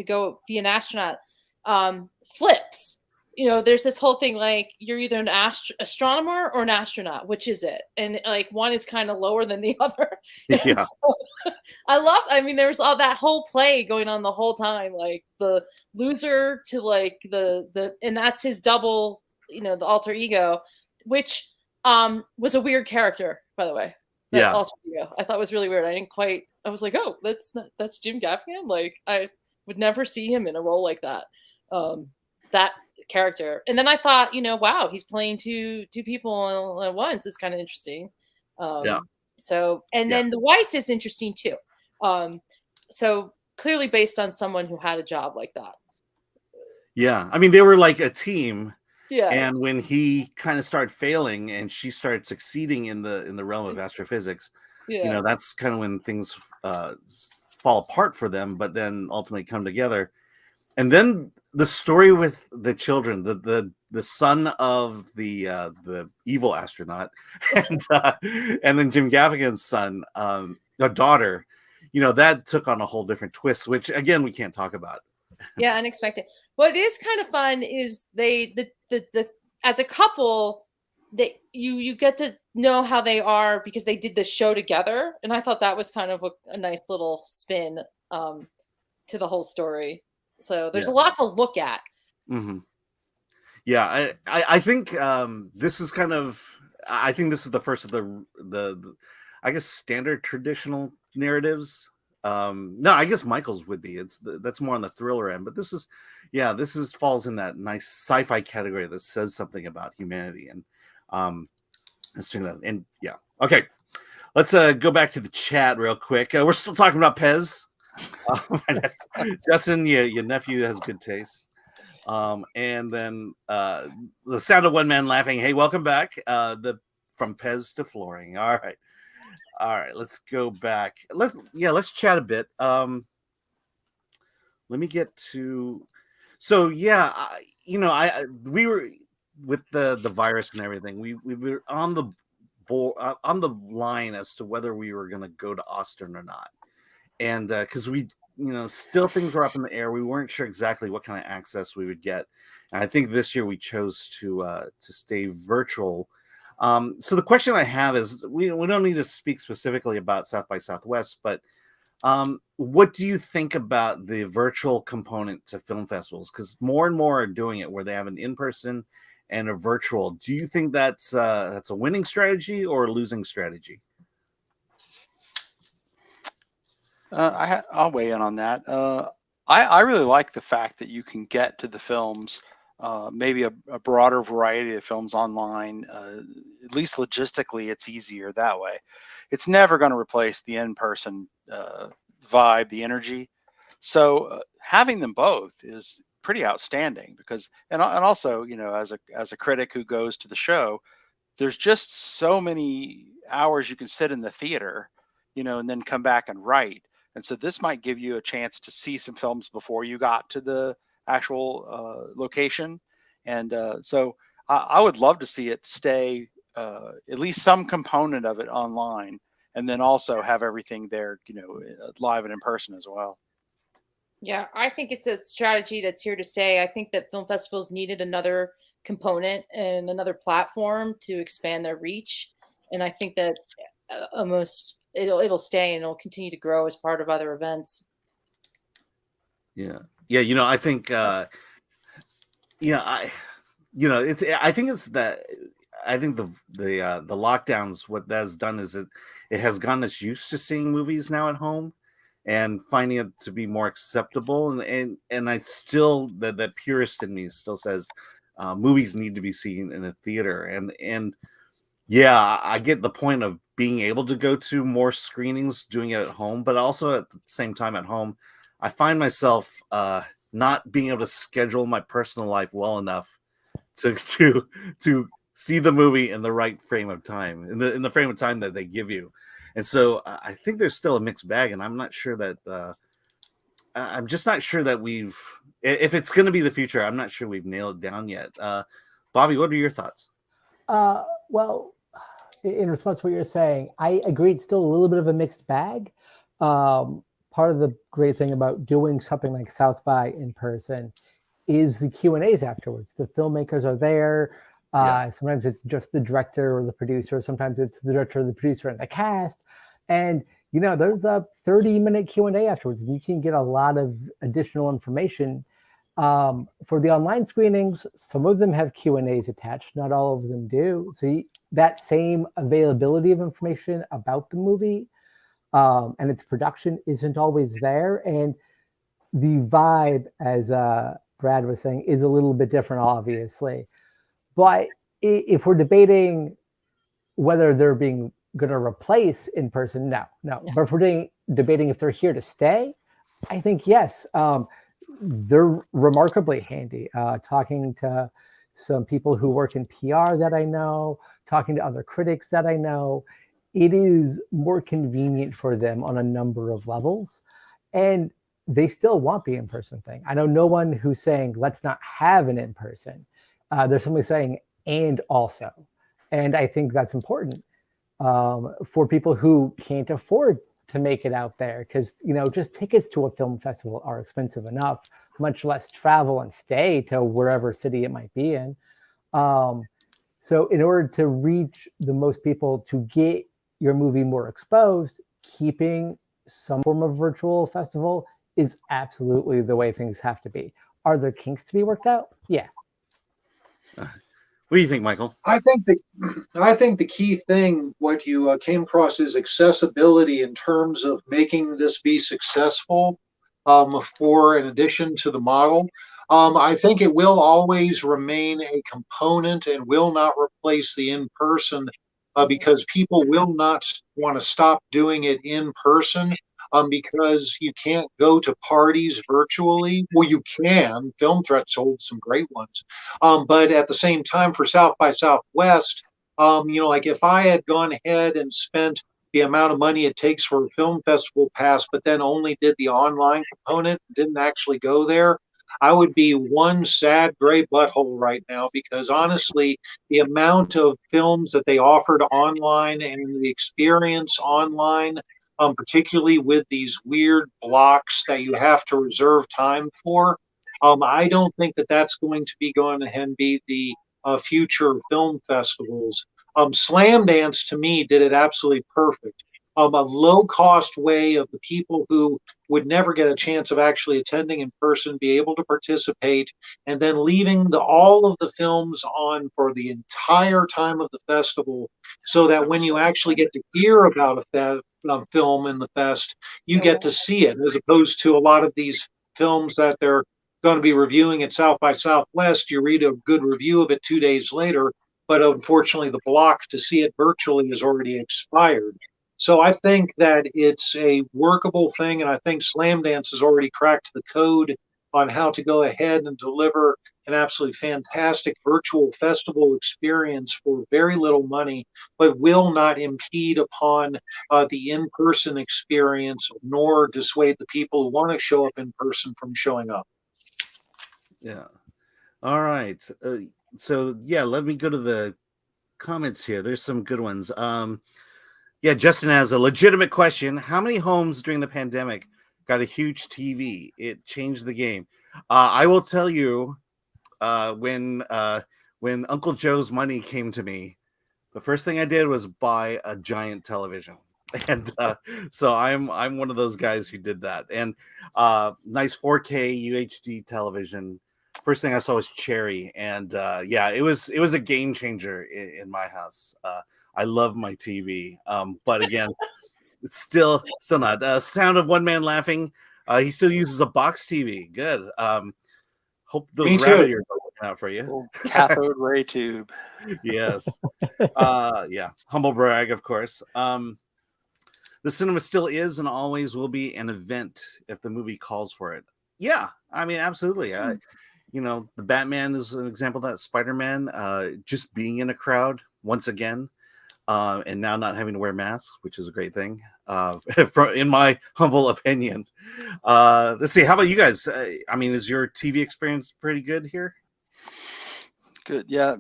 go be an astronaut flips. There's this whole thing like you're either an astronomer or an astronaut. Which is it? And like one is kind of lower than the other. Yeah. So, there's all that whole play going on the whole time, like the loser to like the and that's his double, the alter ego, which was a weird character, by the way. That alter ego I thought was really weird. I was like, oh, that's Jim Gaffigan. Like I would never see him in a role like that. That character. And then I thought, wow, he's playing two people at once. It's kind of interesting. So, and then the wife is interesting too. So clearly based on someone who had a job like that. Yeah. They were like a team. Yeah. And when he kind of started failing and she started succeeding in the realm of astrophysics, that's kind of when things fall apart for them, but then ultimately come together. And then the story with the children, the son of the evil astronaut, and then Jim Gaffigan's son, the daughter, that took on a whole different twist, which again we can't talk about. Yeah, unexpected. what is kind of fun is the as a couple, you get to know how they are because they did the show together, and I thought that was kind of a nice little spin to the whole story. So there's a lot to look at. Mm-hmm. Yeah, I think this is kind of, I think this is the first of the I guess standard traditional narratives. No, I guess Michael's would be. That's more on the thriller end, but this is falls in that nice sci-fi category that says something about humanity and and yeah. Okay, let's go back to the chat real quick. We're still talking about Pez. Justin, your nephew has good taste. And then the sound of one man laughing. Hey, welcome back. From Pez to flooring. All right. Let's go back. Let's chat a bit. Let me get to. So we were with the virus and everything. We were on the on the line as to whether we were going to go to Austin or not, and because we. Still things were up in the air. We weren't sure exactly what kind of access we would get. And I think this year we chose to stay virtual. So the question I have is, we don't need to speak specifically about South by Southwest, but what do you think about the virtual component to film festivals? Because more and more are doing it where they have an in-person and a virtual. Do you think that's a winning strategy or a losing strategy? I'll weigh in on that. I really like the fact that you can get to the films, maybe a broader variety of films online. At least logistically, it's easier that way. It's never going to replace the in-person vibe, the energy. So having them both is pretty outstanding because, and also, as a critic who goes to the show, there's just so many hours you can sit in the theater, and then come back and write. And so this might give you a chance to see some films before you got to the actual location. And so I would love to see it stay, at least some component of it online, and then also have everything there, live and in person as well. Yeah, I think it's a strategy that's here to stay. I think that film festivals needed another component and another platform to expand their reach. And I think that almost it'll stay and it'll continue to grow as part of other events. Yeah. I think I think the lockdowns, what that has done is it has gotten us used to seeing movies now at home and finding it to be more acceptable. And I still, that purist in me still says movies need to be seen in a theater. And yeah, I get the point of being able to go to more screenings, doing it at home, but also at the same time at home, I find myself not being able to schedule my personal life well enough to see the movie in the right frame of time, in the frame of time that they give you. And so I think there's still a mixed bag, and I'm not sure that I'm just not sure that if it's going to be the future, I'm not sure we've nailed it down yet. Bobby, what are your thoughts? Well, in response to what you're saying, I agree. It's still a little bit of a mixed bag. Part of the great thing about doing something like South by in person is the Q&As afterwards. The filmmakers are there. Sometimes it's just the director or the producer. Sometimes it's the director, the producer, and the cast. And, there's a 30-minute Q&A afterwards. You can get a lot of additional information. For the online screenings, some of them have Q&As attached. Not all of them do. So that same availability of information about the movie and its production isn't always there. And the vibe, as Brad was saying, is a little bit different, obviously. But if we're debating whether they're going to replace in person, no. But if we're debating if they're here to stay, I think yes. They're remarkably handy. Talking to some people who work in PR that I know, talking to other critics that I know, it is more convenient for them on a number of levels. And they still want the in-person thing. I know no one who's saying, let's not have an in-person. There's somebody saying, and also. And I think that's important for people who can't afford to make it out there, because just tickets to a film festival are expensive enough, much less travel and stay to wherever city it might be in. So in order to reach the most people to get your movie more exposed, keeping some form of virtual festival is absolutely the way things have to be. Are there kinks to be worked out? Yeah. What do you think, Michael? I think the key thing, what you came across, is accessibility in terms of making this be successful. For in addition to the model, I think it will always remain a component and will not replace the in-person, because people will not want to stop doing it in person. Because you can't go to parties virtually. Well, you can. Film Threat sold some great ones. But at the same time, for South by Southwest, like if I had gone ahead and spent the amount of money it takes for a film festival pass, but then only did the online component, didn't actually go there, I would be one sad gray butthole right now, because honestly, the amount of films that they offered online and the experience online, particularly with these weird blocks that you have to reserve time for, I don't think that that's going to be going ahead and be the future of film festivals. Slam Dance, to me, did it absolutely perfect. A low-cost way of the people who would never get a chance of actually attending in person be able to participate, and then leaving all of the films on for the entire time of the festival, so that when you actually get to hear about a film in the fest, you get to see it, as opposed to a lot of these films that they're going to be reviewing at South by Southwest. You read a good review of it 2 days later, but unfortunately the block to see it virtually is already expired. So I think that it's a workable thing, and I think Slam Dance has already cracked the code on how to go ahead and deliver an absolutely fantastic virtual festival experience for very little money, but will not impede upon the in-person experience, nor dissuade the people who want to show up in person from showing up. Yeah. All right. So yeah, let me go to the comments here. There's some good ones. Yeah, Justin has a legitimate question. How many homes during the pandemic got a huge TV? It changed the game. I will tell you, when Uncle Joe's money came to me, the first thing I did was buy a giant television. And so I'm one of those guys who did that. And nice 4K UHD television. First thing I saw was Cherry, and yeah, it was a game changer in my house. I love my TV, but again, it's still not. Sound of one man laughing. He still uses a box TV. Good. Hope those rabbit ears are working out for you. Cathode ray tube. Yes. Yeah. Humble brag, of course. The cinema still is and always will be an event if the movie calls for it. Yeah, I mean, absolutely. The Batman is an example of that. Spider-Man, just being in a crowd once again, and now not having to wear masks, which is a great thing, in my humble opinion. Let's see. How about you guys? I mean, is your TV experience pretty good here? Good. Yeah.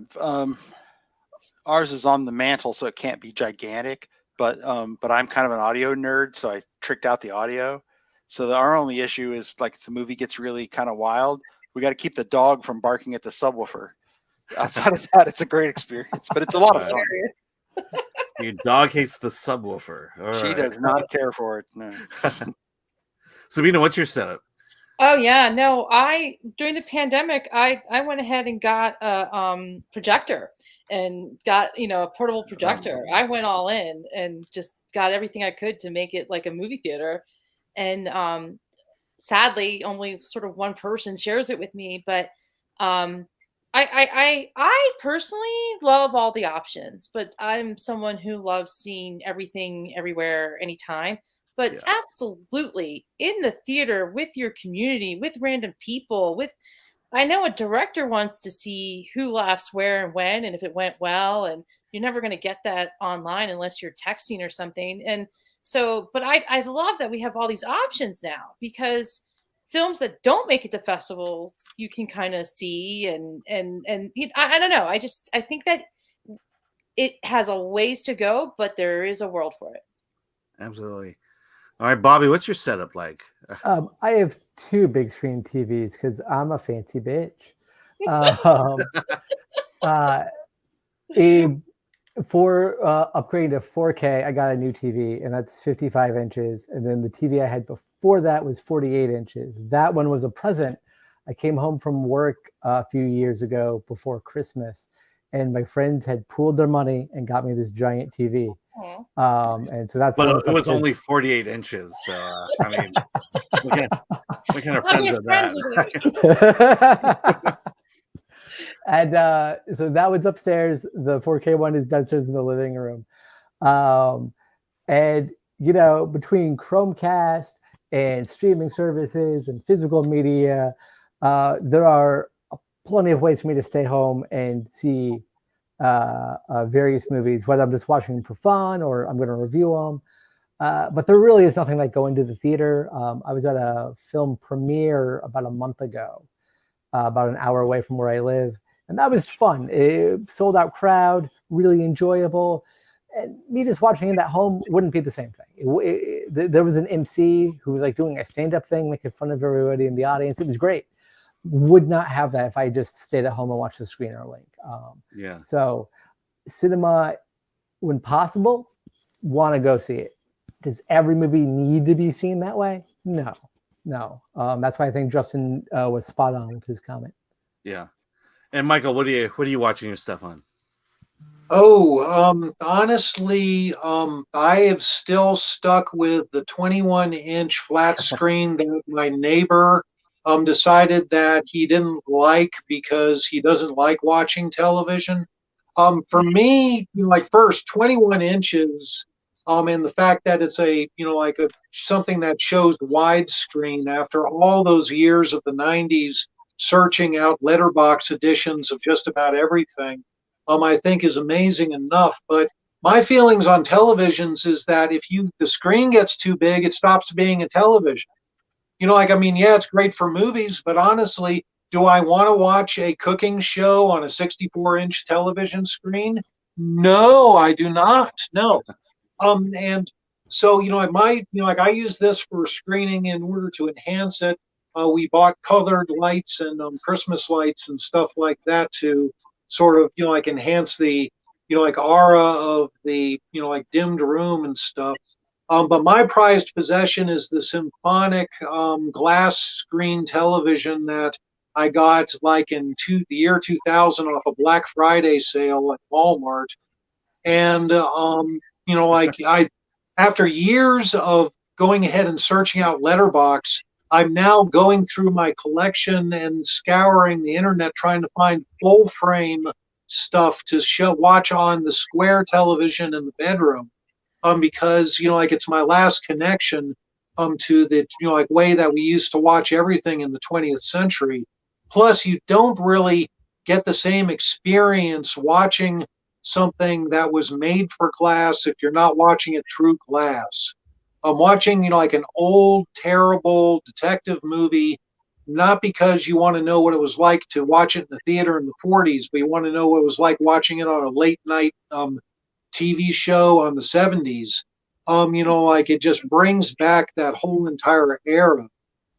Ours is on the mantle, so it can't be gigantic. But I'm kind of an audio nerd, so I tricked out the audio. So our only issue is, like, if the movie gets really kind of wild, we got to keep the dog from barking at the subwoofer. Outside of that, it's a great experience, but it's a lot of fun. Your dog hates the subwoofer. She does not care for it. No. Sabina, what's your setup? Oh yeah, no. During the pandemic, I went ahead and got a projector and got a portable projector. I went all in and just got everything I could to make it like a movie theater. And sadly, only sort of one person shares it with me. But I personally love all the options. But I'm someone who loves seeing everything, everywhere, anytime. But Yeah. absolutely in the theater with your community, with random people, I know a director wants to see who laughs where and when, and if it went well, and you're never going to get that online unless you're texting or something. And so, but I love that we have all these options now, because films that don't make it to festivals, you can kind of see and I don't know. I think that it has a ways to go, but there is a world for it. Absolutely. All right, Bobby, what's your setup like? I have 2 big screen TVs because I'm a fancy bitch. Um, for upgrading to 4K, I got a new TV, and that's 55 inches. And then the TV I had before that was 48 inches. That one was a present. I came home from work a few years ago before Christmas, and my friends had pooled their money and got me this giant TV. And so that's. But it was only 48 inches. So I mean, what kind of friends are that? And so that was upstairs. The 4K one is downstairs in the living room. And, you know, between Chromecast and streaming services and physical media, there are plenty of ways for me to stay home and see various movies, whether I'm just watching them for fun or I'm going to review them. But there really is nothing like going to the theater. I was at a film premiere about a month ago, about an hour away from where I live. And that was fun. Sold out crowd, really enjoyable. And me just watching it at home wouldn't be the same thing. There was an MC who was like doing a stand-up thing, making fun of everybody in the audience. It was great. Would not have that if I just stayed at home and watched the screener link. So cinema, when possible, want to go see it. Does every movie need to be seen that way? No. That's why I think Justin was spot on with his comment. Yeah. And Michael, what are you watching your stuff on? Honestly, I have still stuck with the 21-inch flat screen that my neighbor decided that he didn't like because he doesn't like watching television. For me, like first 21 inches, and the fact that it's something that shows widescreen after all those years of the 90s searching out letterbox editions of just about everything, I think is amazing enough. But my feelings on televisions is that if the screen gets too big, it stops being a television. It's great for movies, but honestly, do I want to watch a cooking show on a 64-inch television screen? No, I do not. No. And so, I use this for screening in order to enhance it. We bought colored lights and Christmas lights and stuff like that to sort of, enhance the, aura of the, dimmed room and stuff. But my prized possession is the symphonic glass screen television that I got in the year 2000 off a Black Friday sale at Walmart. And, after years of going ahead and searching out letterbox, I'm now going through my collection and scouring the internet trying to find full frame stuff to watch on the square television in the bedroom. Because it's my last connection to the way that we used to watch everything in the 20th century. Plus, you don't really get the same experience watching something that was made for glass if you're not watching it through glass. I'm watching an old terrible detective movie, not because you want to know what it was like to watch it in the theater in the 40s, but you want to know what it was like watching it on a late night TV show on the 70s. It just brings back that whole entire era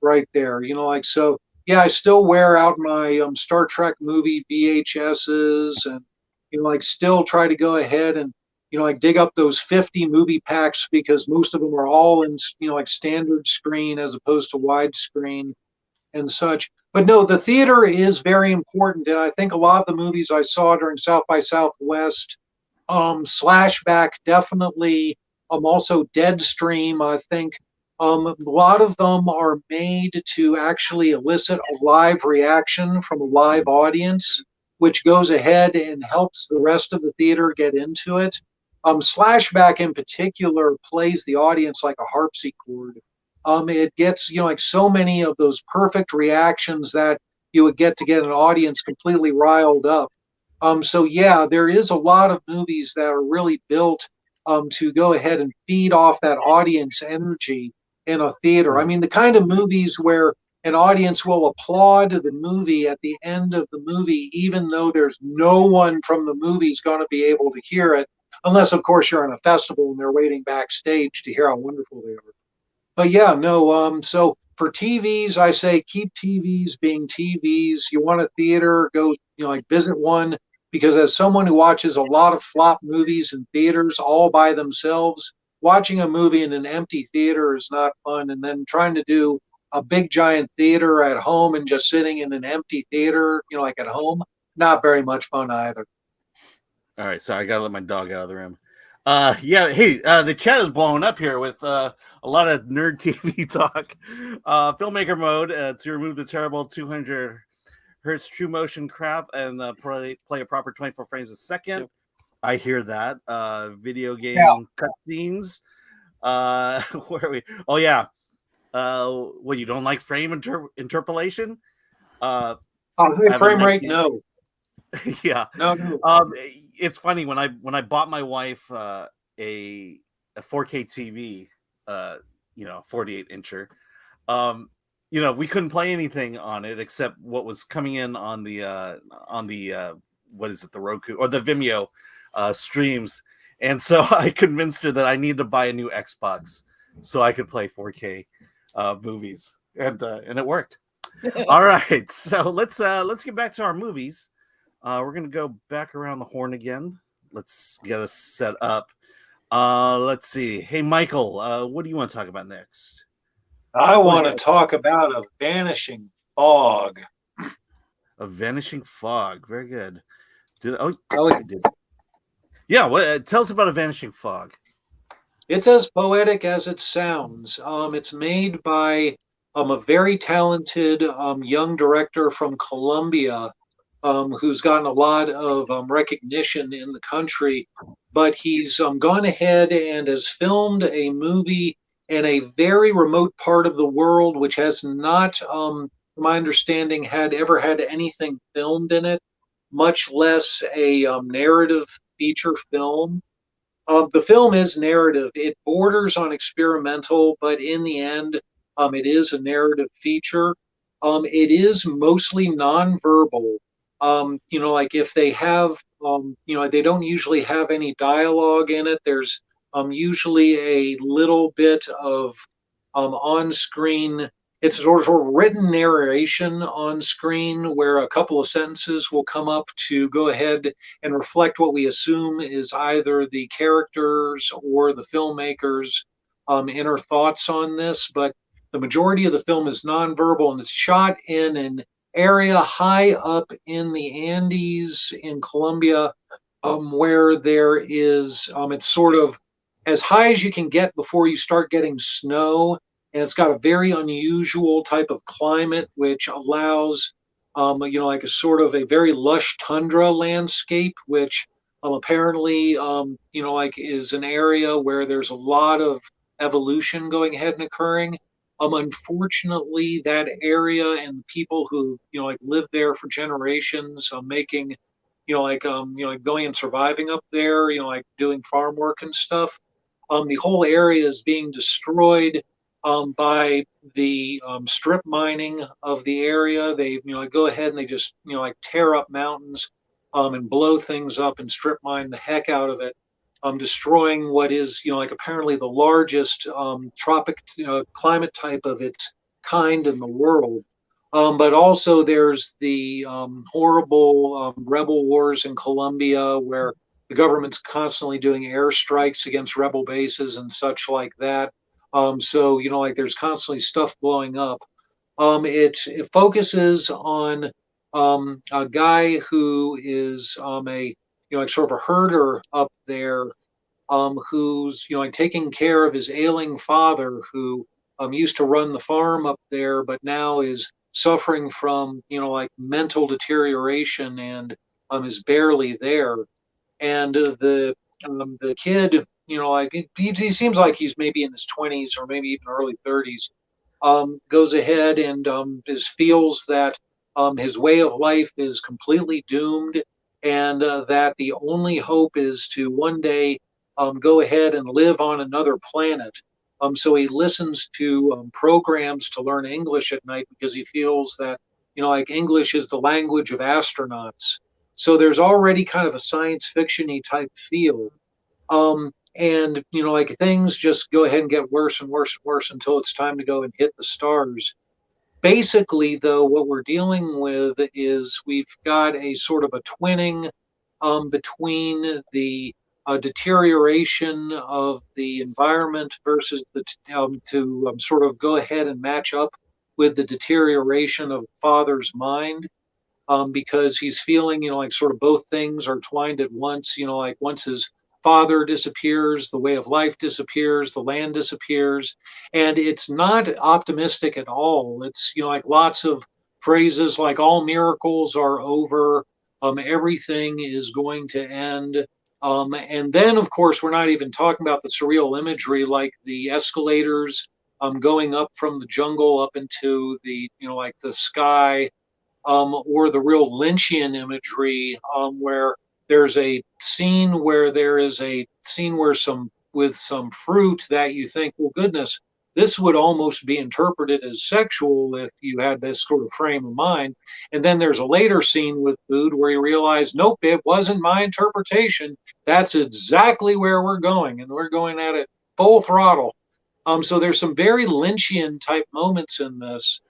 right there. So yeah, I still wear out my Star Trek movie VHSs and still try to go ahead and dig up those 50 movie packs because most of them are all in standard screen as opposed to widescreen and such. But no, the theater is very important, and I think a lot of the movies I saw during South by Southwest, Slashback definitely, also Deadstream, I think a lot of them are made to actually elicit a live reaction from a live audience, which goes ahead and helps the rest of the theater get into it. Slashback in particular plays the audience like a harpsichord. It gets so many of those perfect reactions that you would get to get an audience completely riled up. So yeah, there is a lot of movies that are really built to go ahead and feed off that audience energy in a theater. I mean, the kind of movies where an audience will applaud the movie at the end of the movie, even though there's no one from the movie is going to be able to hear it, unless, of course, you're in a festival and they're waiting backstage to hear how wonderful they are. But yeah, no. So for TVs, I say keep TVs being TVs. You want a theater, go, like visit one, because as someone who watches a lot of flop movies in theaters all by themselves, watching a movie in an empty theater is not fun. And then trying to do a big giant theater at home and just sitting in an empty theater, like at home, not very much fun either. All right, sorry, I gotta let my dog out of the room. Yeah, hey, the chat is blowing up here with a lot of nerd TV talk. Filmmaker mode to remove the terrible 200 hertz true motion crap and play a proper 24 frames a second. Yep. I hear that. Video game cutscenes. Where are we? Oh yeah. What, you don't like frame interpolation? Frame rate, no. Yeah. No. It's funny when I bought my wife a 4K TV, 48 incher. We couldn't play anything on it except what was coming in on the what is it, the Roku or the Vimeo streams. And so I convinced her that I needed to buy a new Xbox so I could play 4K movies, and it worked. All right, so let's get back to our movies. We're gonna go back around the horn again. Let's get us set up. Let's see. Hey, Michael, what do you want to talk about next? I want to talk about A Vanishing Fog. A Vanishing Fog. Very good. I did. Yeah. What? Tell us about A Vanishing Fog. It's as poetic as it sounds. It's made by a very talented young director from Colombia, who's gotten a lot of recognition in the country. But he's gone ahead and has filmed a movie in a very remote part of the world, which has not, from my understanding, ever had anything filmed in it, much less a narrative feature film. The film is narrative. It borders on experimental, but in the end, it is a narrative feature. It is mostly nonverbal. Like if they have, they don't usually have any dialogue in it. There's usually a little bit of on-screen. It's sort of written narration on screen where a couple of sentences will come up to go ahead and reflect what we assume is either the characters or the filmmakers' inner thoughts on this. But the majority of the film is nonverbal, and it's shot in an area high up in the Andes in Colombia, where there is, it's sort of as high as you can get before you start getting snow. And it's got a very unusual type of climate, which allows, like a sort of a very lush tundra landscape, which apparently, like is an area where there's a lot of evolution going ahead and occurring. Unfortunately, that area and the people who, like live there for generations, making, like going and surviving up there, like doing farm work and stuff. The whole area is being destroyed by the strip mining of the area. They, go ahead and they just, like tear up mountains and blow things up and strip mine the heck out of it, destroying what is, like apparently the largest tropic climate type of its kind in the world. But also there's the horrible rebel wars in Colombia, where the government's constantly doing airstrikes against rebel bases and such like that. So, like there's constantly stuff blowing up. It focuses on a guy who is like sort of a herder up there, who's, like taking care of his ailing father, who used to run the farm up there, but now is suffering from, like mental deterioration and is barely there. And the kid, like he seems like he's maybe in his 20s or maybe even early 30s, goes ahead and feels that his way of life is completely doomed, and that the only hope is to one day go ahead and live on another planet. So he listens to programs to learn English at night because he feels that, like English is the language of astronauts. So there's already kind of a science fiction-y type feel. and like things just go ahead and get worse and worse and worse until it's time to go and hit the stars. Basically, though, what we're dealing with is we've got a sort of a twinning between the deterioration of the environment versus the to sort of go ahead and match up with the deterioration of father's mind, because he's feeling, like sort of both things are twined at once. Like once his father disappears, the way of life disappears, the land disappears, and it's not optimistic at all. It's like lots of phrases like "all miracles are over," everything is going to end. And then, of course, we're not even talking about the surreal imagery like the escalators going up from the jungle up into the, like the sky, or the real Lynchian imagery, where there's a scene where there is a scene where with some fruit that you think, well, goodness, this would almost be interpreted as sexual if you had this sort of frame of mind. And then there's a later scene with food where you realize, nope, it wasn't my interpretation. That's exactly where we're going, and we're going at it full throttle. So there's some very Lynchian type moments in this.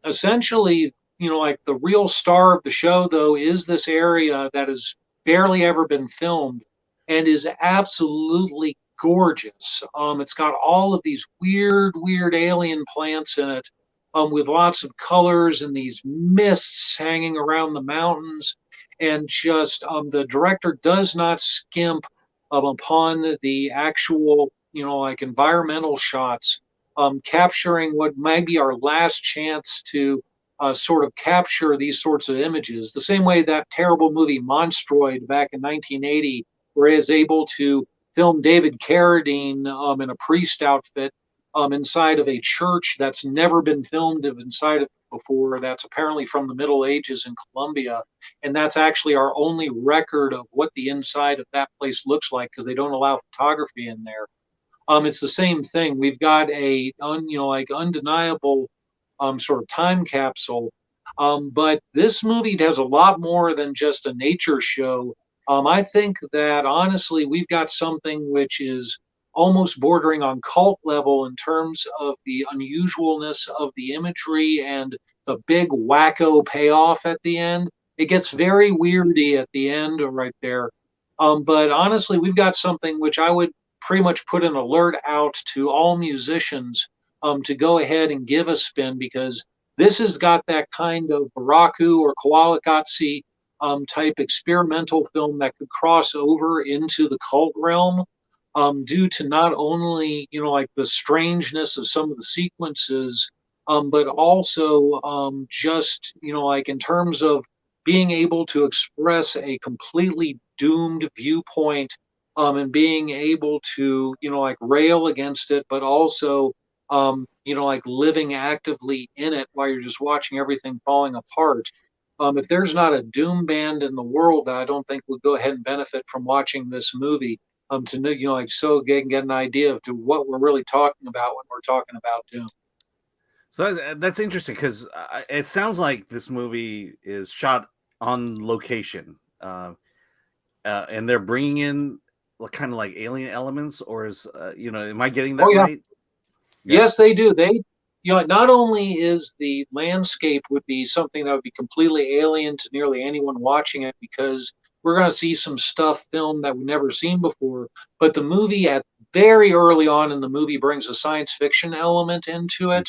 Essentially, like the real star of the show, though, is this area that has barely ever been filmed and is absolutely gorgeous. It's got all of these weird, weird alien plants in it, with lots of colors and these mists hanging around the mountains. And just the director does not skimp upon the actual, like environmental shots, capturing what might be our last chance to sort of capture these sorts of images. The same way that terrible movie Monstroid back in 1980, where he is able to film David Carradine in a priest outfit inside of a church that's never been filmed inside of before. That's apparently from the Middle Ages in Colombia. And that's actually our only record of what the inside of that place looks like, because they don't allow photography in there. It's the same thing. We've got a like undeniable sort of time capsule, but this movie has a lot more than just a nature show. I think that honestly, we've got something which is almost bordering on cult level in terms of the unusualness of the imagery and the big wacko payoff at the end. It gets very weirdy at the end right there. But honestly, we've got something which I would pretty much put an alert out to all musicians to go ahead and give a spin, because this has got that kind of Baraku or Kawakatsi type experimental film that could cross over into the cult realm, due to not only, like the strangeness of some of the sequences, but also just, like in terms of being able to express a completely doomed viewpoint, and being able to, like rail against it, but also, like living actively in it while you're just watching everything falling apart. If there's not a doom band in the world that I don't think would go ahead and benefit from watching this movie, to like so get an idea of to what we're really talking about when we're talking about doom. So that's interesting, because it sounds like this movie is shot on location, and they're bringing in kind of like alien elements, or is am I getting that right? Yeah. Yes, they do. They, not only is the landscape would be something that would be completely alien to nearly anyone watching it, because we're going to see some stuff filmed that we've never seen before, but the movie at very early on in the movie brings a science fiction element into it,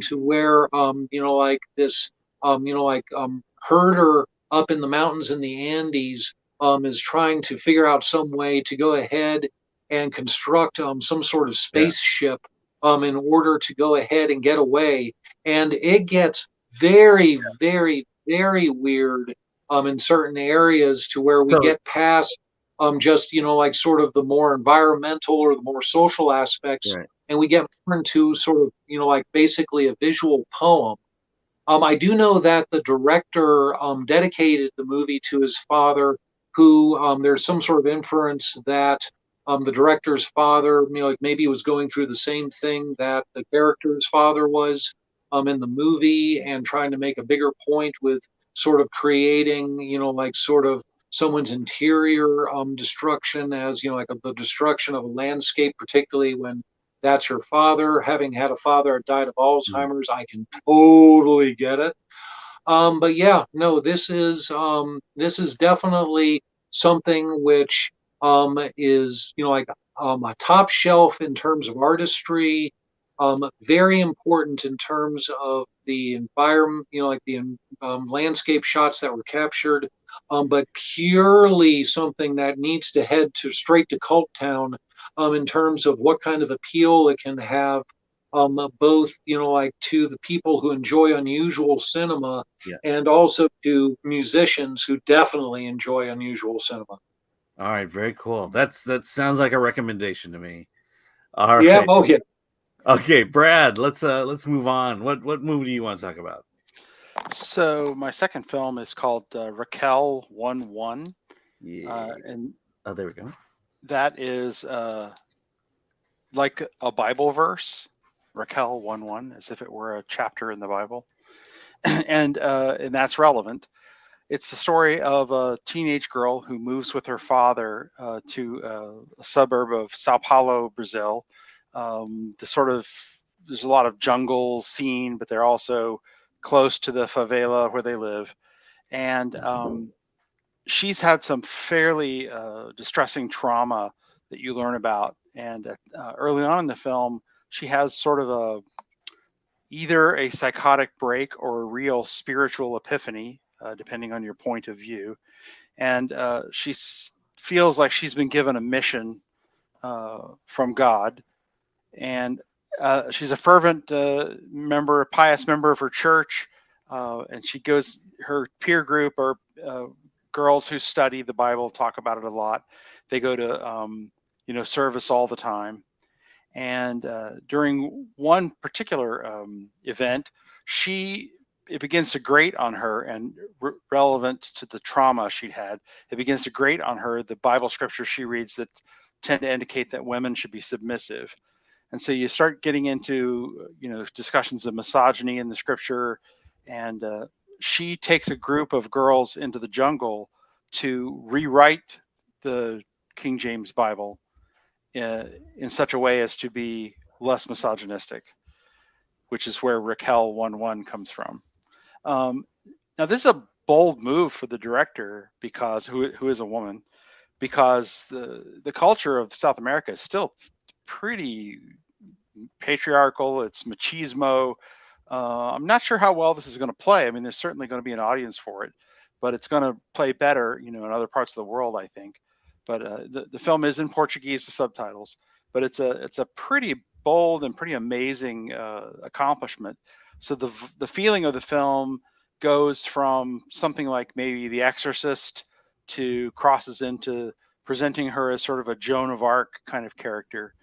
to where, like this, herder up in the mountains in the Andes is trying to figure out some way to go ahead and construct some sort of spaceship in order to go ahead and get away. And it gets very, very, very weird in certain areas, to where we get past just, like sort of the more environmental or the more social aspects, and we get more into sort of, like basically a visual poem. I do know that the director dedicated the movie to his father, who there's some sort of inference that the director's father, like maybe was going through the same thing that the character's father was in the movie, and trying to make a bigger point with sort of creating, like sort of someone's interior destruction, as like the destruction of a landscape, particularly when that's her father. Having had a father that died of Alzheimer's, I can totally get it. But yeah, no, this is definitely something which is like a top shelf in terms of artistry, very important in terms of the environment, like the landscape shots that were captured, but purely something that needs to head to straight to Cult Town in terms of what kind of appeal it can have, both like to the people who enjoy unusual cinema, Yeah. and also to musicians who definitely enjoy unusual cinema. All right, very cool. That sounds like a recommendation to me. All Yeah. right. Oh yeah. Okay, Brad, let's move on. What movie do you want to talk about? So my second film is called Raquel 1-1. Yeah. And Oh, there we go. that is like a Bible verse, Raquel 1-1, as if it were a chapter in the Bible. and that's relevant. It's the story of a teenage girl who moves with her father to a suburb of Sao Paulo, Brazil. There's a lot of jungle scene, but they're also close to the favela where they live. And she's had some fairly distressing trauma that you learn about. And early on in the film, she has sort of either a psychotic break or a real spiritual epiphany, depending on your point of view. And she feels like she's been given a mission from God. And she's a fervent member, a pious member of her church. And her peer group are girls who study the Bible, talk about it a lot. They go to, service all the time. And during one particular event, it begins to grate on her, and relevant to the trauma she'd had, it begins to grate on her the Bible scriptures she reads that tend to indicate that women should be submissive. And so you start getting into, discussions of misogyny in the scripture. And she takes a group of girls into the jungle to rewrite the King James Bible in such a way as to be less misogynistic, which is where Raquel 1-1 comes from. Now, this is a bold move for the director, because who is a woman, because the culture of South America is still pretty patriarchal. It's machismo. I'm not sure how well this is going to play. I mean, there's certainly going to be an audience for it, but it's going to play better, in other parts of the world, I think. But the film is in Portuguese with subtitles, but it's a pretty bold and pretty amazing accomplishment. So the feeling of the film goes from something like maybe The Exorcist to crosses into presenting her as sort of a Joan of Arc kind of character.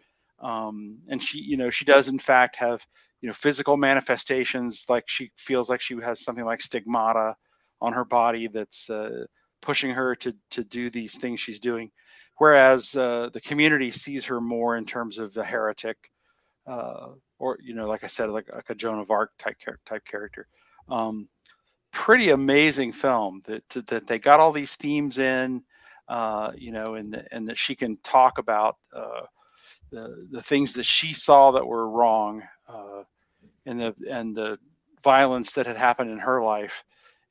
And she does in fact have, physical manifestations, like she feels like she has something like stigmata on her body that's pushing her to do these things she's doing. Whereas the community sees her more in terms of a heretic, or, like I said, like a Joan of Arc type character. Pretty amazing film that they got all these themes in, and that she can talk about the things that she saw that were wrong, and the violence that had happened in her life.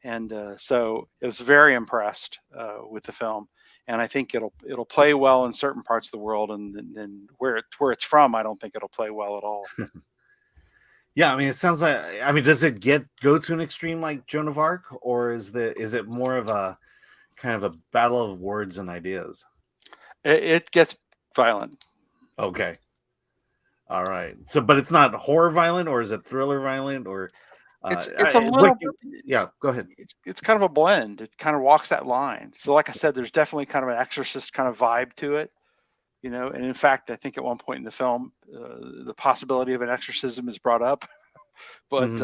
And so I was very impressed with the film, and I think it'll play well in certain parts of the world, and then where it's from, I don't think it'll play well at all. Yeah, I mean, it sounds like, does it go to an extreme like Joan of Arc, or is it more of a kind of a battle of words and ideas? It gets violent. Okay. All right. So, but it's not horror violent, or is it thriller violent, or it's a little yeah, go ahead. It's kind of a blend. It kind of walks that line. So like I said, there's definitely kind of an Exorcist kind of vibe to it, and in fact, I think at one point in the film, the possibility of an exorcism is brought up, but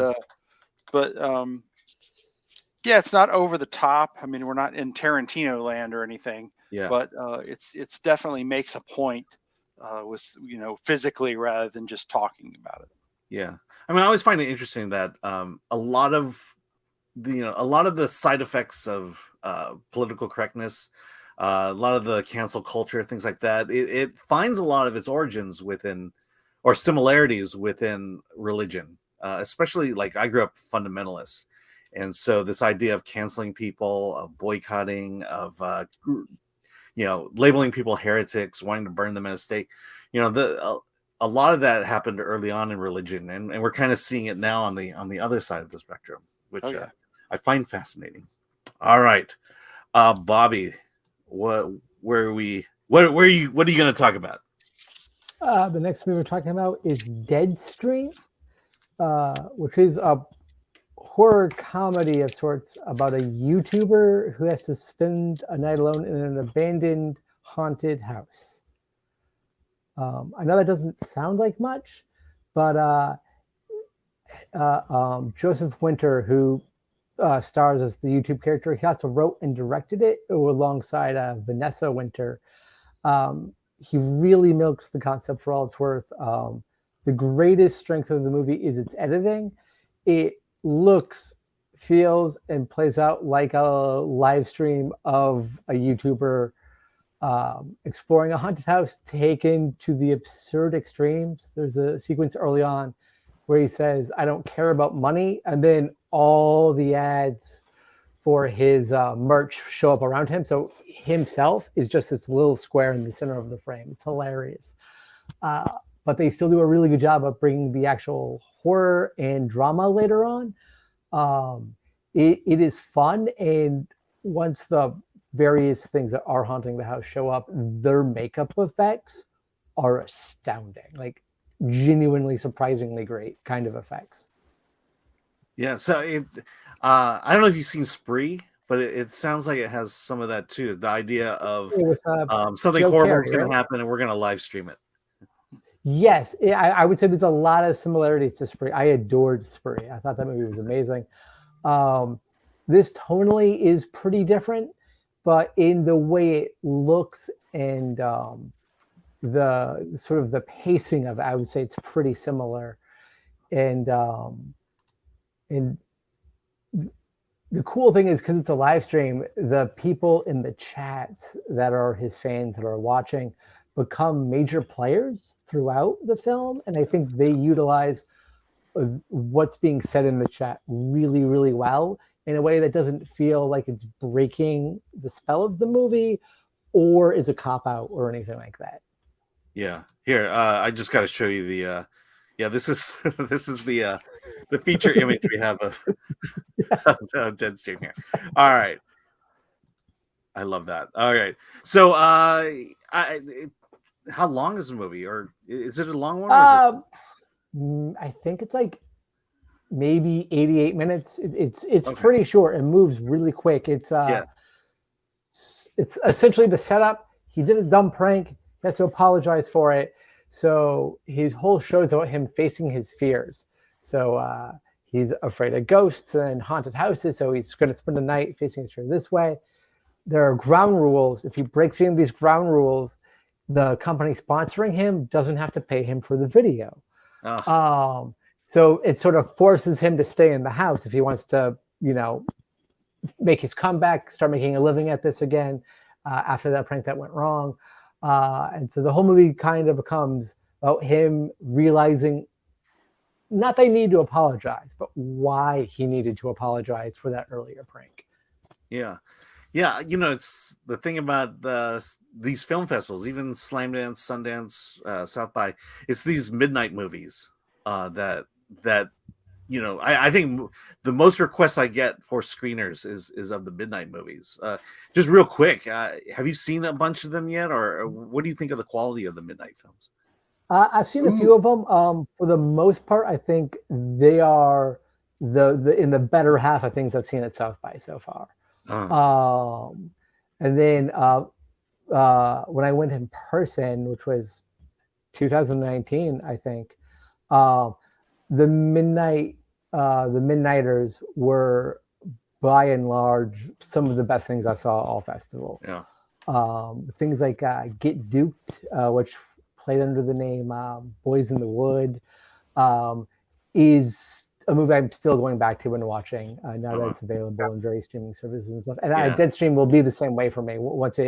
yeah, it's not over the top. I mean, we're not in Tarantino land or anything. Yeah. But it's definitely makes a point with physically rather than just talking about it. Yeah, I mean, I always find it interesting that a lot of the side effects of political correctness, a lot of the cancel culture, things like that. It finds a lot of its origins within, or similarities within religion, especially like I grew up fundamentalist. And so this idea of canceling people, of boycotting, of labeling people heretics, wanting to burn them at a stake, a lot of that happened early on in religion, and we're kind of seeing it now on the other side of the spectrum, which I find fascinating. All right, Bobby, what are you going to talk about? The next movie we're talking about is Deadstream, which is a horror comedy of sorts about a YouTuber who has to spend a night alone in an abandoned haunted house. I know that doesn't sound like much, but Joseph Winter, who stars as the YouTube character, he also wrote and directed it alongside Vanessa Winter. He really milks the concept for all it's worth. The greatest strength of the movie is its editing. It looks, feels, and plays out like a live stream of a YouTuber exploring a haunted house taken to the absurd extremes. There's a sequence early on where he says, "I don't care about money," and then all the ads for his merch show up around him. So himself is just this little square in the center of the frame. It's hilarious. But they still do a really good job of bringing the actual horror and drama later on. It is fun, and once the various things that are haunting the house show up, their makeup effects are astounding, like genuinely surprisingly great kind of effects. Yeah, so I don't know if you've seen Spree, but it sounds like it has some of that too. The idea of something horrible is going to happen, and we're going to live stream it. Yes, I would say there's a lot of similarities to Spree. I adored Spree. I thought that movie was amazing. This tonally is pretty different, but in the way it looks and the sort of the pacing of it, I would say it's pretty similar. And the cool thing is, because it's a live stream, the people in the chat that are his fans that are watching become major players throughout the film. And I think they utilize what's being said in the chat really, really well, in a way that doesn't feel like it's breaking the spell of the movie or is a cop-out or anything like that. Yeah. Here, I just got to show you the this is the feature image we have of Deadstream here. All right. I love that. All right. So how long is the movie, or is it a long one? I think it's like maybe 88 minutes. It's okay. Pretty short and moves really quick. It's essentially the setup. He did a dumb prank. He has to apologize for it. So his whole show is about him facing his fears. So he's afraid of ghosts and haunted houses. So he's going to spend the night facing his fear this way. There are ground rules. If he breaks any of these ground rules, the company sponsoring him doesn't have to pay him for the video. So it sort of forces him to stay in the house if he wants to, make his comeback, start making a living at this again after that prank that went wrong. And so the whole movie kind of becomes about him realizing not they need to apologize, but why he needed to apologize for that earlier prank. Yeah. Yeah, it's the thing about these film festivals, even Slamdance, Sundance, South by. It's these midnight movies that I think the most requests I get for screeners is of the midnight movies. Just real quick, have you seen a bunch of them yet, or what do you think of the quality of the midnight films? I've seen a few of them. For the most part, I think they are the in the better half of things I've seen at South by so far. And then when I went in person, which was 2019, I think, the Midnighters were by and large some of the best things I saw all festival. Yeah. Things like Get Duped, which played under the name Boys in the Wood, is a movie I'm still going back to and watching now that Uh-huh. it's available in various streaming services and stuff. And Yeah. Deadstream will be the same way for me. Once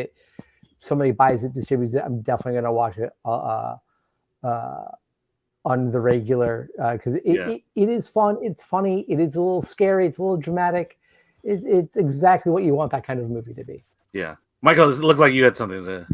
somebody buys it, distributes it, I'm definitely going to watch it on the regular because it is fun. It's funny. It is a little scary. It's a little dramatic. It's exactly what you want that kind of movie to be. Yeah. Michael, it looked like you had something to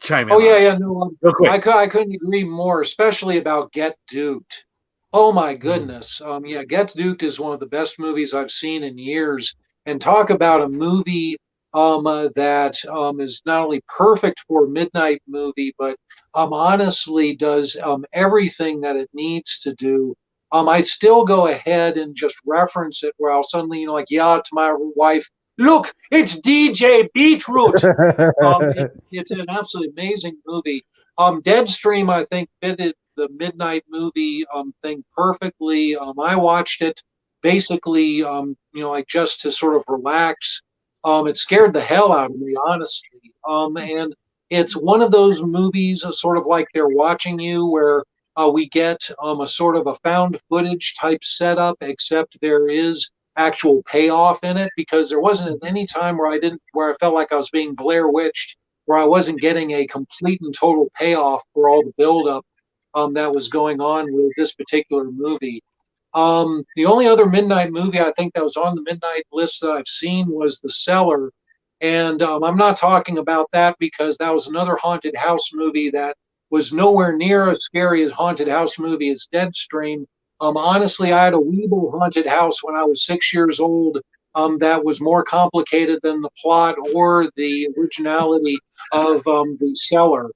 chime in Oh, on. yeah. No, Real quick. I couldn't agree more, especially about Get Duped. Oh, my goodness. Yeah, Get Duped is one of the best movies I've seen in years. And talk about a movie that is not only perfect for a midnight movie, but honestly does everything that it needs to do. I still go ahead and just reference it where I'll suddenly, like, yell to my wife, "Look, it's DJ Beetroot." It's an absolutely amazing movie. Deadstream, I think, fitted the midnight movie thing perfectly. I watched it basically, like just to sort of relax. It scared the hell out of me, honestly. And it's one of those movies, sort of like They're Watching You, where we get a sort of a found footage type setup, except there is actual payoff in it, because there wasn't any time where I felt like I was being Blair Witched, where I wasn't getting a complete and total payoff for all the buildup that was going on with this particular movie. The only other midnight movie I think that was on the midnight list that I've seen was The Cellar. And I'm not talking about that because that was another haunted house movie that was nowhere near as scary as haunted house movie as Deadstream. Honestly, I had a Weeble haunted house when I was 6 years old that was more complicated than the plot or the originality of The Cellar.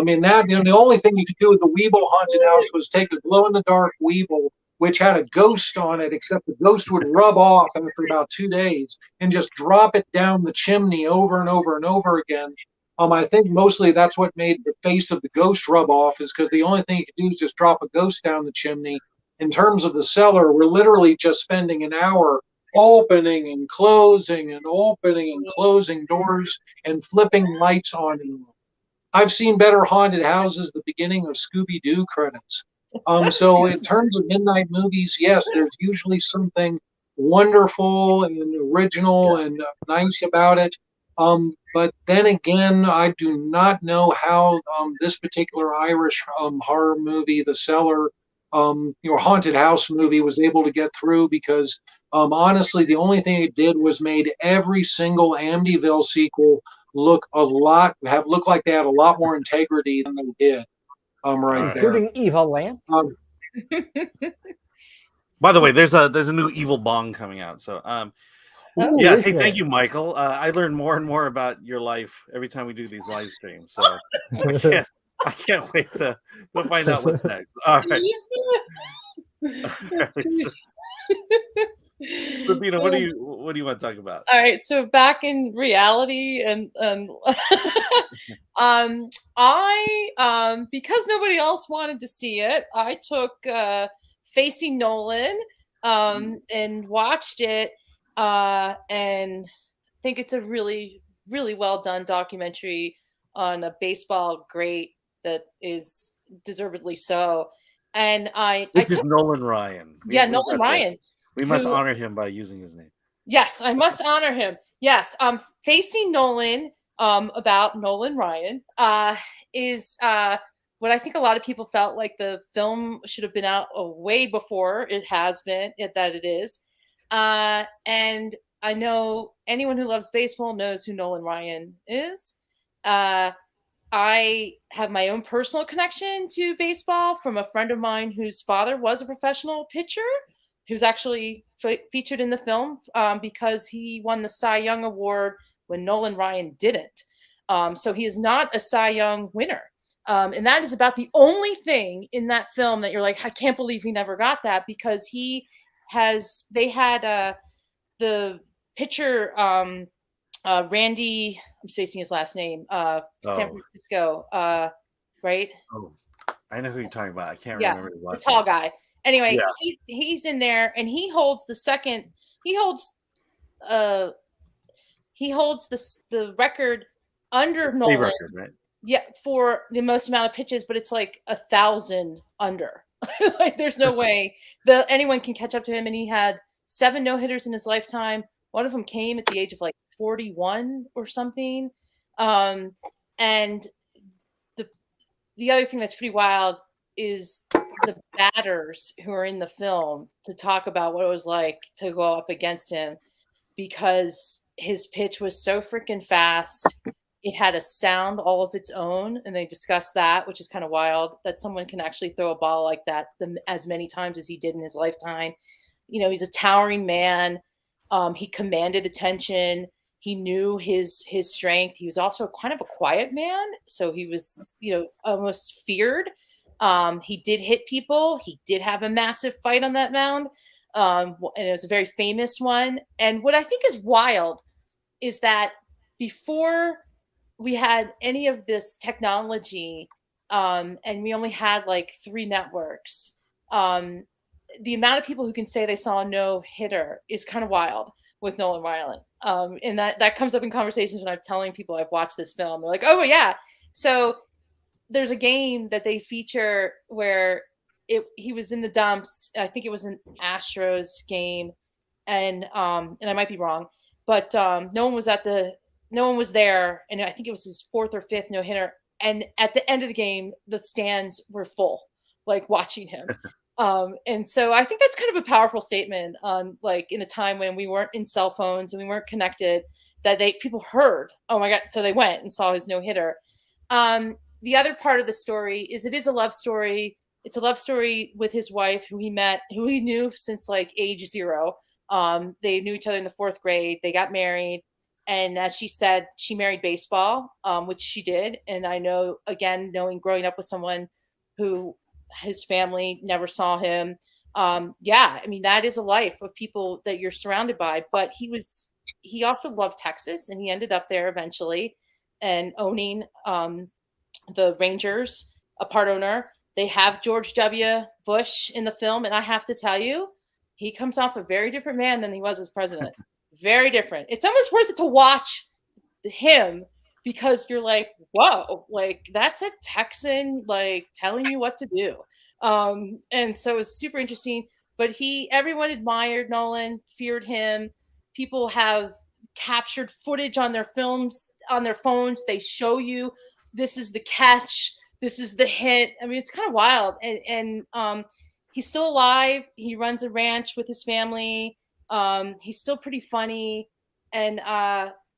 In that, the only thing you could do with the Weeble haunted house was take a glow-in-the-dark Weeble, which had a ghost on it, except the ghost would rub off after about 2 days and just drop it down the chimney over and over and over again. I think mostly that's what made the face of the ghost rub off, is because the only thing you could do is just drop a ghost down the chimney. In terms of The Cellar, we're literally just spending an hour opening and closing and opening and closing doors and flipping lights on and off. I've seen better haunted houses the beginning of Scooby-Doo credits. So in terms of midnight movies, yes, there's usually something wonderful and original and nice about it. But then again, I do not know how this particular Irish horror movie, The Cellar, haunted house movie, was able to get through, because honestly, the only thing it did was made every single Amityville sequel look like they had a lot more integrity than they did. Right there. Including Evil Lamp. By the way, there's a new Evil Bong coming out. So yeah, hey, thank you, Michael. I learn more and more about your life every time we do these live streams. So I can't wait to find out what's next. All right. Sabina, what do you want to talk about? All right, so back in reality, and I because nobody else wanted to see it, I took Facing Nolan and watched it, and I think it's a really, really well done documentary on a baseball great that is deservedly so. And I took Nolan Ryan. Nolan Ryan. We must honor him by using his name. Yes, I must honor him. Yes, Facing Nolan, about Nolan Ryan, is what I think a lot of people felt like the film should have been out way before it has been, that it is. And I know anyone who loves baseball knows who Nolan Ryan is. I have my own personal connection to baseball from a friend of mine whose father was a professional pitcher, who's actually featured in the film because he won the Cy Young Award when Nolan Ryan didn't. So he is not a Cy Young winner. And that is about the only thing in that film that you're like, I can't believe he never got that, because they had the pitcher, Randy, I'm spacing his last name, San Francisco, right? Oh, I know who you're talking about. I can't remember his last name. The tall guy. Anyway, he's in there, and he holds the record under Nolan. Record, right? Yeah, for the most amount of pitches, but it's like 1,000 under. Like, there's no way that anyone can catch up to him. And he had 7 no-hitters in his lifetime. One of them came at the age of like 41 or something. And the other thing that's pretty wild is the batters who are in the film to talk about what it was like to go up against him, because his pitch was so freaking fast. It had a sound all of its own, and they discussed that, which is kind of wild that someone can actually throw a ball like that as many times as he did in his lifetime. You know, he's a towering man. He commanded attention. He knew his strength. He was also kind of a quiet man, so he was, you know, almost feared. He did hit people. He did have a massive fight on that mound, and it was a very famous one. And what I think is wild is that before we had any of this technology, and we only had like 3 networks, the amount of people who can say they saw a no-hitter is kind of wild with Nolan Ryan. And that comes up in conversations when I'm telling people I've watched this film. They're like, oh, yeah. So there's a game that they feature where he was in the dumps. I think it was an Astros game. And I might be wrong, but no one was there. And I think it was his 4th or 5th no-hitter. And at the end of the game, the stands were full, like watching him. And so I think that's kind of a powerful statement on, like, in a time when we weren't in cell phones and we weren't connected, that people heard, oh my God. So they went and saw his no-hitter. The other part of the story is it is a love story. It's a love story with his wife, who he knew since like age 0. They knew each other in the 4th grade. They got married. And as she said, she married baseball, which she did. And I know, again, growing up with someone who his family never saw him. Yeah, I mean, that is a life of people that you're surrounded by. But he also loved Texas, and he ended up there eventually and owning the Rangers, a part owner. They have George W. Bush in the film. And I have to tell you, he comes off a very different man than he was as president. Very different. It's almost worth it to watch him, because you're like, whoa, like, that's a Texan, like, telling you what to do. And so it's super interesting. But everyone admired Nolan, feared him. People have captured footage on their films, on their phones. They show you, this is the catch, this is the hit. I mean, it's kind of wild. And he's still alive. He runs a ranch with his family. He's still pretty funny. And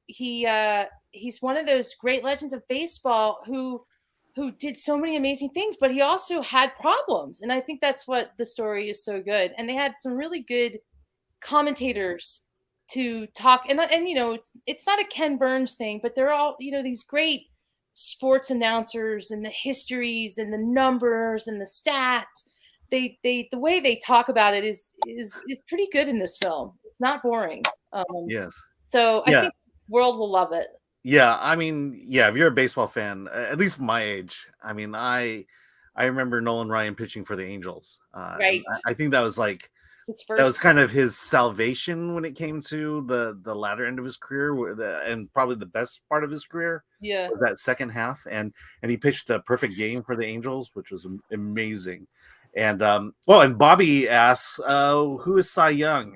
he's one of those great legends of baseball who did so many amazing things, but he also had problems. And I think that's what the story is so good. And they had some really good commentators to talk. And you know, it's not a Ken Burns thing, but they're all, you know, these great sports announcers, and the histories and the numbers and the stats. The way they talk about it is pretty good in this film. It's not boring. Yes. So I think the world will love it. Yeah, I mean, yeah, if you're a baseball fan, at least my age, I mean, I remember Nolan Ryan pitching for the Angels. Right. I think that was like His first. that was kind of his salvation when it came to the latter end of his career, and probably the best part of his career. Yeah. Was that second half, and he pitched a perfect game for the Angels, which was amazing. And and Bobby asks, who is Cy Young?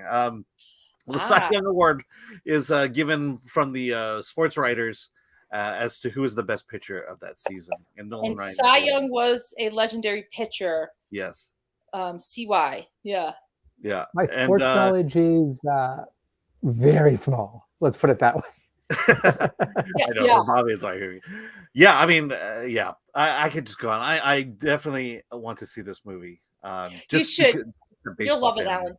The Cy Young Award is given from the sports writers as to who is the best pitcher of that season. And Ryan Cy Young was a legendary pitcher. Yes. CY. Yeah. Yeah. My sports knowledge is very small. Let's put it that way. I know. Bobby, it's like, yeah. I mean, yeah. I could just go on. I definitely want to see this movie. You should. You'll love it, Alan.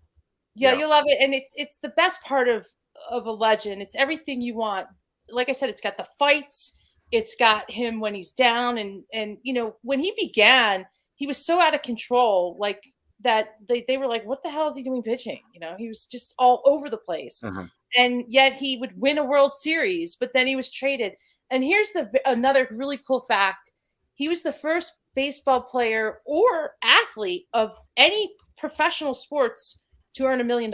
Yeah, you'll love it, and it's the best part of a legend. It's everything you want. Like I said, it's got the fights. It's got him when he's down, and you know, when he began, he was so out of control, like that they were like, what the hell is he doing pitching? You know, he was just all over the place. And yet he would win a World Series, but then he was traded. And here's another really cool fact. He was the first baseball player or athlete of any professional sports to earn $1 million.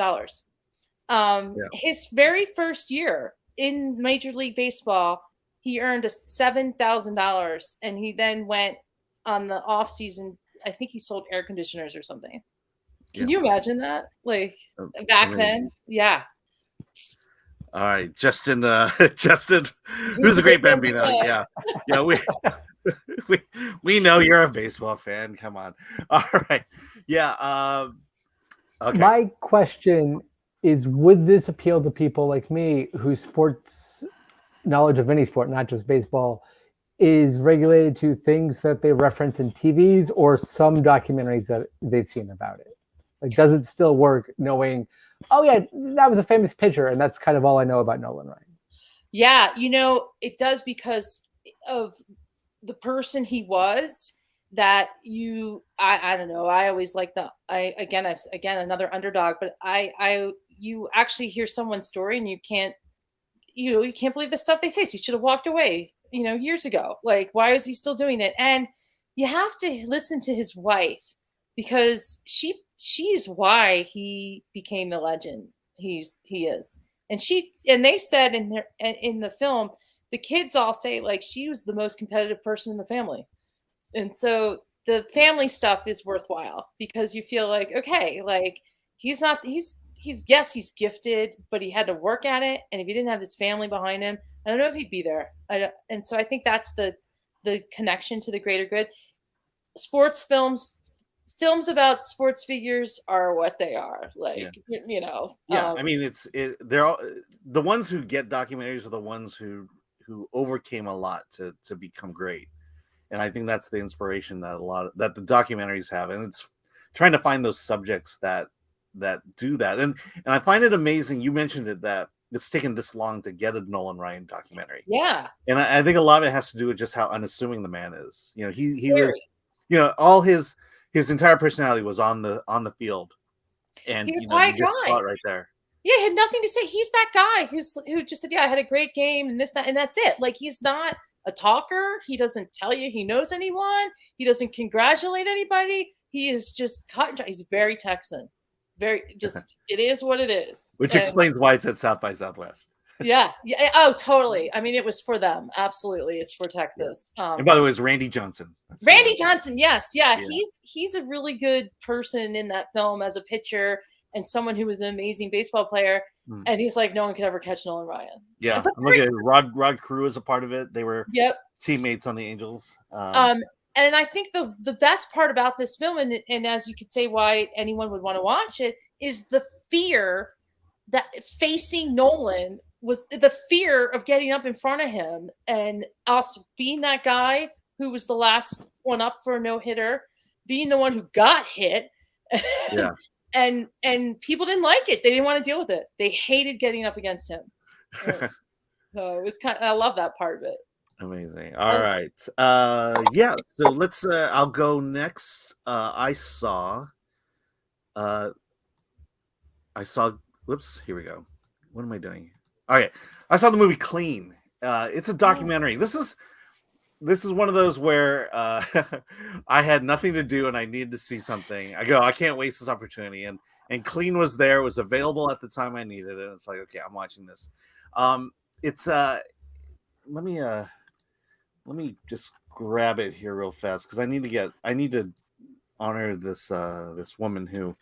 His very first year in Major League Baseball, he earned $7,000, and he then went on the off season I think he sold air conditioners or something. Yeah. Can you imagine that? Like back then? Yeah. All right, Justin. Justin, who's a great Bambino? Yeah, we know you're a baseball fan. Come on. All right. Yeah. Okay. My question is, would this appeal to people like me whose sports knowledge of any sport, not just baseball, is regulated to things that they reference in TVs or some documentaries that they've seen about it? Like, does it still work knowing, oh yeah, that was a famous pitcher, and that's kind of all I know about Nolan Ryan? Yeah, it does because of the person he was. That I don't know. I always like again another underdog, but you actually hear someone's story and you can't believe the stuff they face. He should have walked away, years ago. Like, why is he still doing it? And you have to listen to his wife because she's why he became the legend he is. And they said in the film, the kids all say like she was the most competitive person in the family. And so the family stuff is worthwhile because you feel like, okay, like he's gifted, but he had to work at it. And if he didn't have his family behind him, I don't know if he'd be there. And so I think that's the connection to the greater good. Sports films about sports figures are what they are. Like, I mean, they're all, the ones who get documentaries are the ones who overcame a lot to become great. And I think that's the inspiration that that the documentaries have, and it's trying to find those subjects that do that. And I find it amazing. You mentioned it, that it's taken this long to get a Nolan Ryan documentary. Yeah, and I think a lot of it has to do with just how unassuming the man is. He was, all his entire personality was on the field, and he's you just saw it right there. Yeah, he had nothing to say. He's that guy who just said, "Yeah, I had a great game," and this, that, and that's it. Like, he's not a talker. He doesn't tell you he knows anyone. He doesn't congratulate anybody. He is just cut and dry. He's very Texan. Very just. It is what it is. Which explains why it's at South by Southwest. Yeah. Oh, totally. I mean, it was for them. Absolutely, it's for Texas. Yeah. And by the way, it's Randy Johnson. Randy Johnson. Yes. Yeah. He's a really good person in that film as a pitcher and someone who was an amazing baseball player. And he's like, no one could ever catch Nolan Ryan. Yeah. Look at Rod Crew is a part of it. They were teammates on the Angels. And I think the best part about this film, and as you could say why anyone would want to watch it, is the fear that facing Nolan was the fear of getting up in front of him and us being that guy who was the last one up for a no-hitter, being the one who got hit. Yeah. And people didn't like it. They didn't want to deal with it. They hated getting up against him. So it was I love that part of it. Amazing. All right. Yeah. So let's. I'll go next. I saw. Whoops. Here we go. What am I doing? All right. I saw the movie Clean. It's a documentary. This is one of those where I had nothing to do and I needed to see something. I can't waste this opportunity. And Clean was there. It was available at the time I needed it. It's like, okay, I'm watching this. It's let me just grab it here real fast because I need to honor this woman who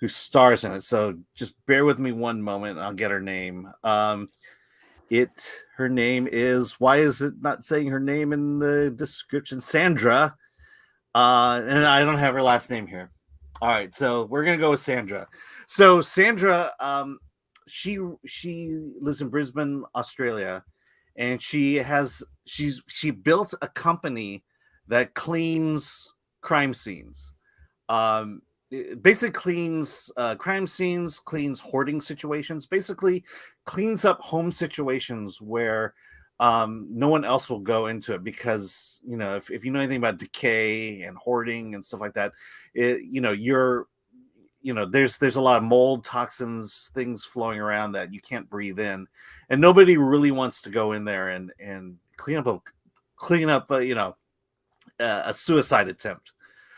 stars in it. So just bear with me one moment. I'll get her name. Her name is, why is it not saying her name in the description? Sandra. And I don't have her last name here. All right, so we're gonna go with Sandra. So Sandra, she lives in Brisbane, Australia, and she built a company that cleans crime scenes. It basically cleans crime scenes, cleans hoarding situations, basically cleans up home situations where no one else will go into it because, if you know anything about decay and hoarding and stuff like that, there's a lot of mold, toxins, things flowing around that you can't breathe in, and nobody really wants to go in there and clean up a suicide attempt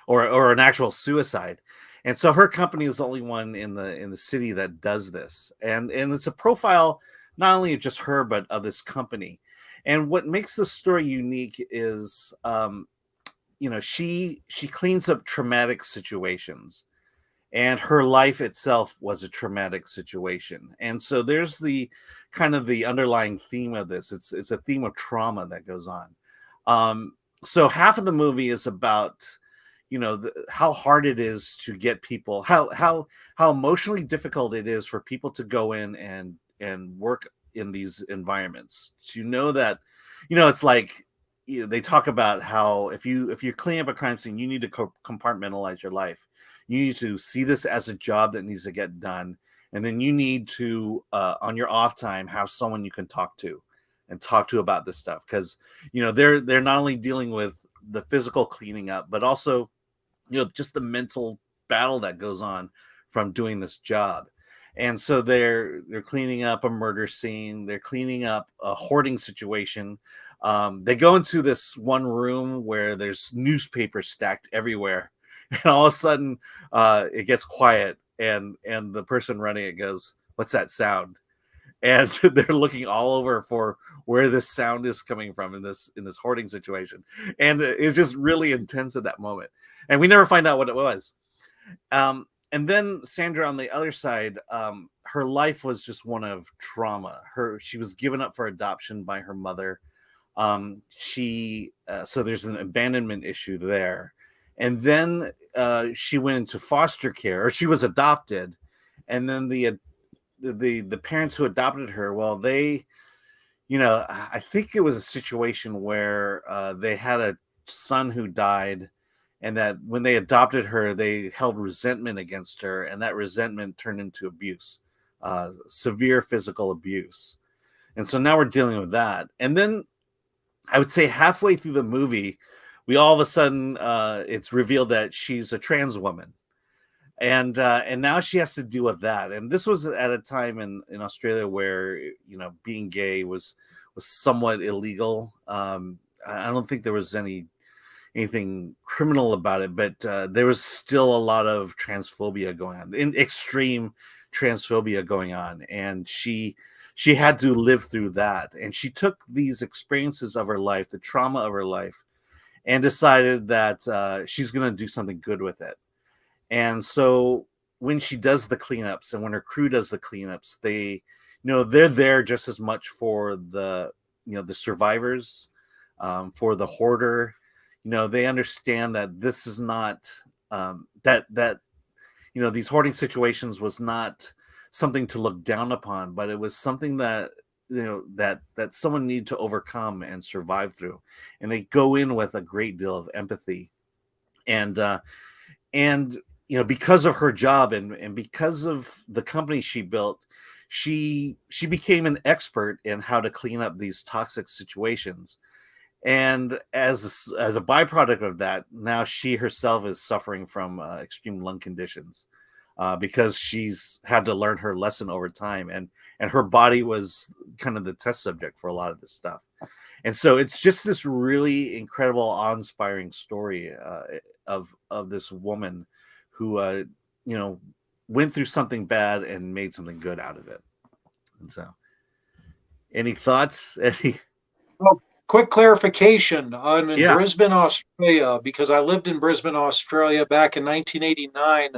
or an actual suicide. And so her company is the only one in the city that does this. And it's a profile not only of just her, but of this company. And what makes the story unique is, she cleans up traumatic situations, and her life itself was a traumatic situation. And so there's the kind of the underlying theme of this. It's a theme of trauma that goes on. So half of the movie is about how hard it is to get people, how emotionally difficult it is for people to go in and work in these environments. That it's like, they talk about how if you clean up a crime scene, you need to compartmentalize your life. You need to see this as a job that needs to get done, and then you need to on your off time have someone you can talk to about this stuff, because they're not only dealing with the physical cleaning up, but also just the mental battle that goes on from doing this job. And so they're cleaning up a murder scene, they're cleaning up a hoarding situation. They go into this one room where there's newspapers stacked everywhere, and all of a sudden it gets quiet, and the person running it goes, "What's that sound?" And they're looking all over for where this sound is coming from in this hoarding situation. And it's just really intense at that moment. And we never find out what it was. And then Sandra, on the other side, her life was just one of trauma. She was given up for adoption by her mother. So there's an abandonment issue there. And then she went into foster care, or she was adopted. And then the parents who adopted her, well, they, I think it was a situation where they had a son who died, and that when they adopted her, they held resentment against her, and that resentment turned into abuse, severe physical abuse. And so now we're dealing with that. And then I would say halfway through the movie, we all of a sudden, it's revealed that she's a trans woman. And now she has to deal with that. And this was at a time in Australia where being gay was somewhat illegal. I don't think there was anything criminal about it, but there was still a lot of transphobia going on, extreme transphobia going on, and she had to live through that. And she took these experiences of her life, the trauma of her life, and decided that she's going to do something good with it. And so when she does the cleanups, and when her crew does the cleanups, they're there just as much for the survivors, for the hoarder. They understand that this is not that these hoarding situations was not something to look down upon, but it was something that that someone needed to overcome and survive through. And they go in with a great deal of empathy, and because of her job and because of the company she built, she became an expert in how to clean up these toxic situations. And as a byproduct of that, now she herself is suffering from extreme lung conditions because she's had to learn her lesson over time, and her body was kind of the test subject for a lot of this stuff. And so it's just this really incredible, awe-inspiring story of this woman who went through something bad and made something good out of it. And so, any thoughts? Well, quick clarification on Brisbane, Australia, because I lived in Brisbane, Australia back in 1989.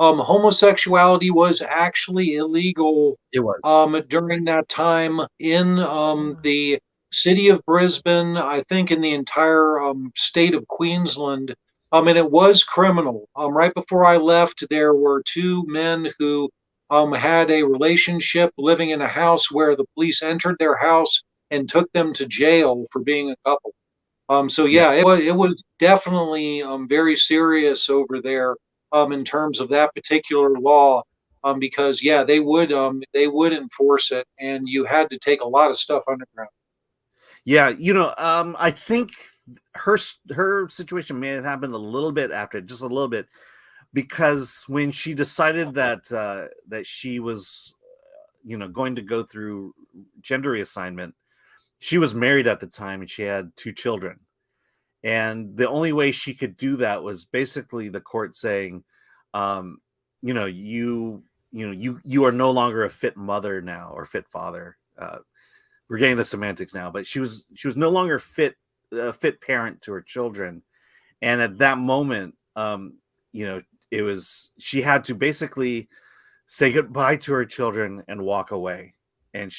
Homosexuality was actually illegal. It was during that time in the city of Brisbane, I think in the entire state of Queensland. And it was criminal. Right before I left, there were two men who had a relationship living in a house where the police entered their house and took them to jail for being a couple. It was definitely very serious over there in terms of that particular law, because they would enforce it, and you had to take a lot of stuff underground. Yeah, I think her situation may have happened a little bit after, just a little bit, because when she decided that she was going to go through gender reassignment, she was married at the time and she had 2 children, and the only way she could do that was basically the court saying, you are no longer a fit mother now, or fit father. We're getting the semantics now, but she was no longer a fit parent to her children, And at that moment, she had to basically say goodbye to her children and walk away. And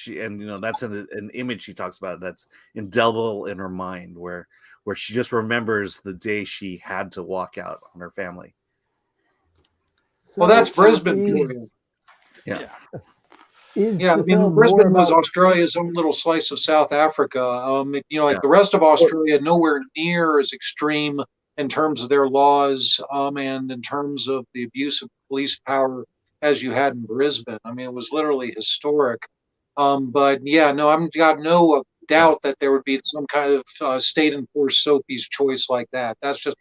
that's an image she talks about that's indelible in her mind, where she just remembers the day she had to walk out on her family. Well, that's Brisbane for you. Yeah. Yeah, I mean, Brisbane was Australia's own little slice of South Africa. The rest of Australia, nowhere near as extreme in terms of their laws and in terms of the abuse of police power as you had in Brisbane. I mean, it was literally historic. But yeah, no, I've got no doubt that there would be some kind of state-enforced Sophie's choice like that. That's just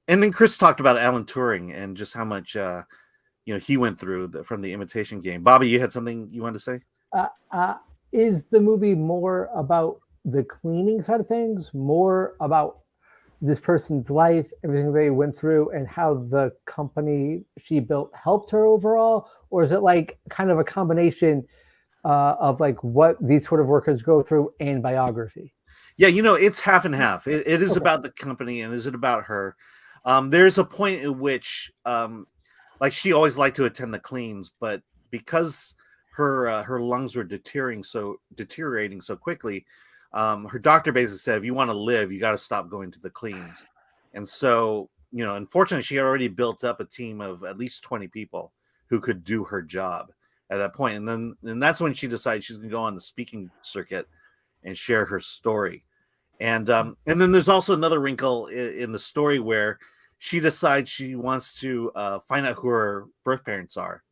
And then Chris talked about Alan Turing and just how much he went through from the Imitation Game. Bobby, you had something you wanted to say? Is the movie more about the cleaning side of things, more about this person's life, everything they went through, and how the company she built helped her overall? Or is it like kind of a combination of like what these sort of workers go through and biography? Yeah, it's half and half. It is about the company, and is it about her? There's a point at which like she always liked to attend the cleans, but because her lungs were deteriorating so quickly, her doctor basically said, if you want to live, you got to stop going to the cleans. And so, unfortunately, she had already built up a team of at least 20 people who could do her job at that point. And that's when she decided she's going to go on the speaking circuit and share her story. And then there's also another wrinkle in the story where she decides she wants to find out who her birth parents are,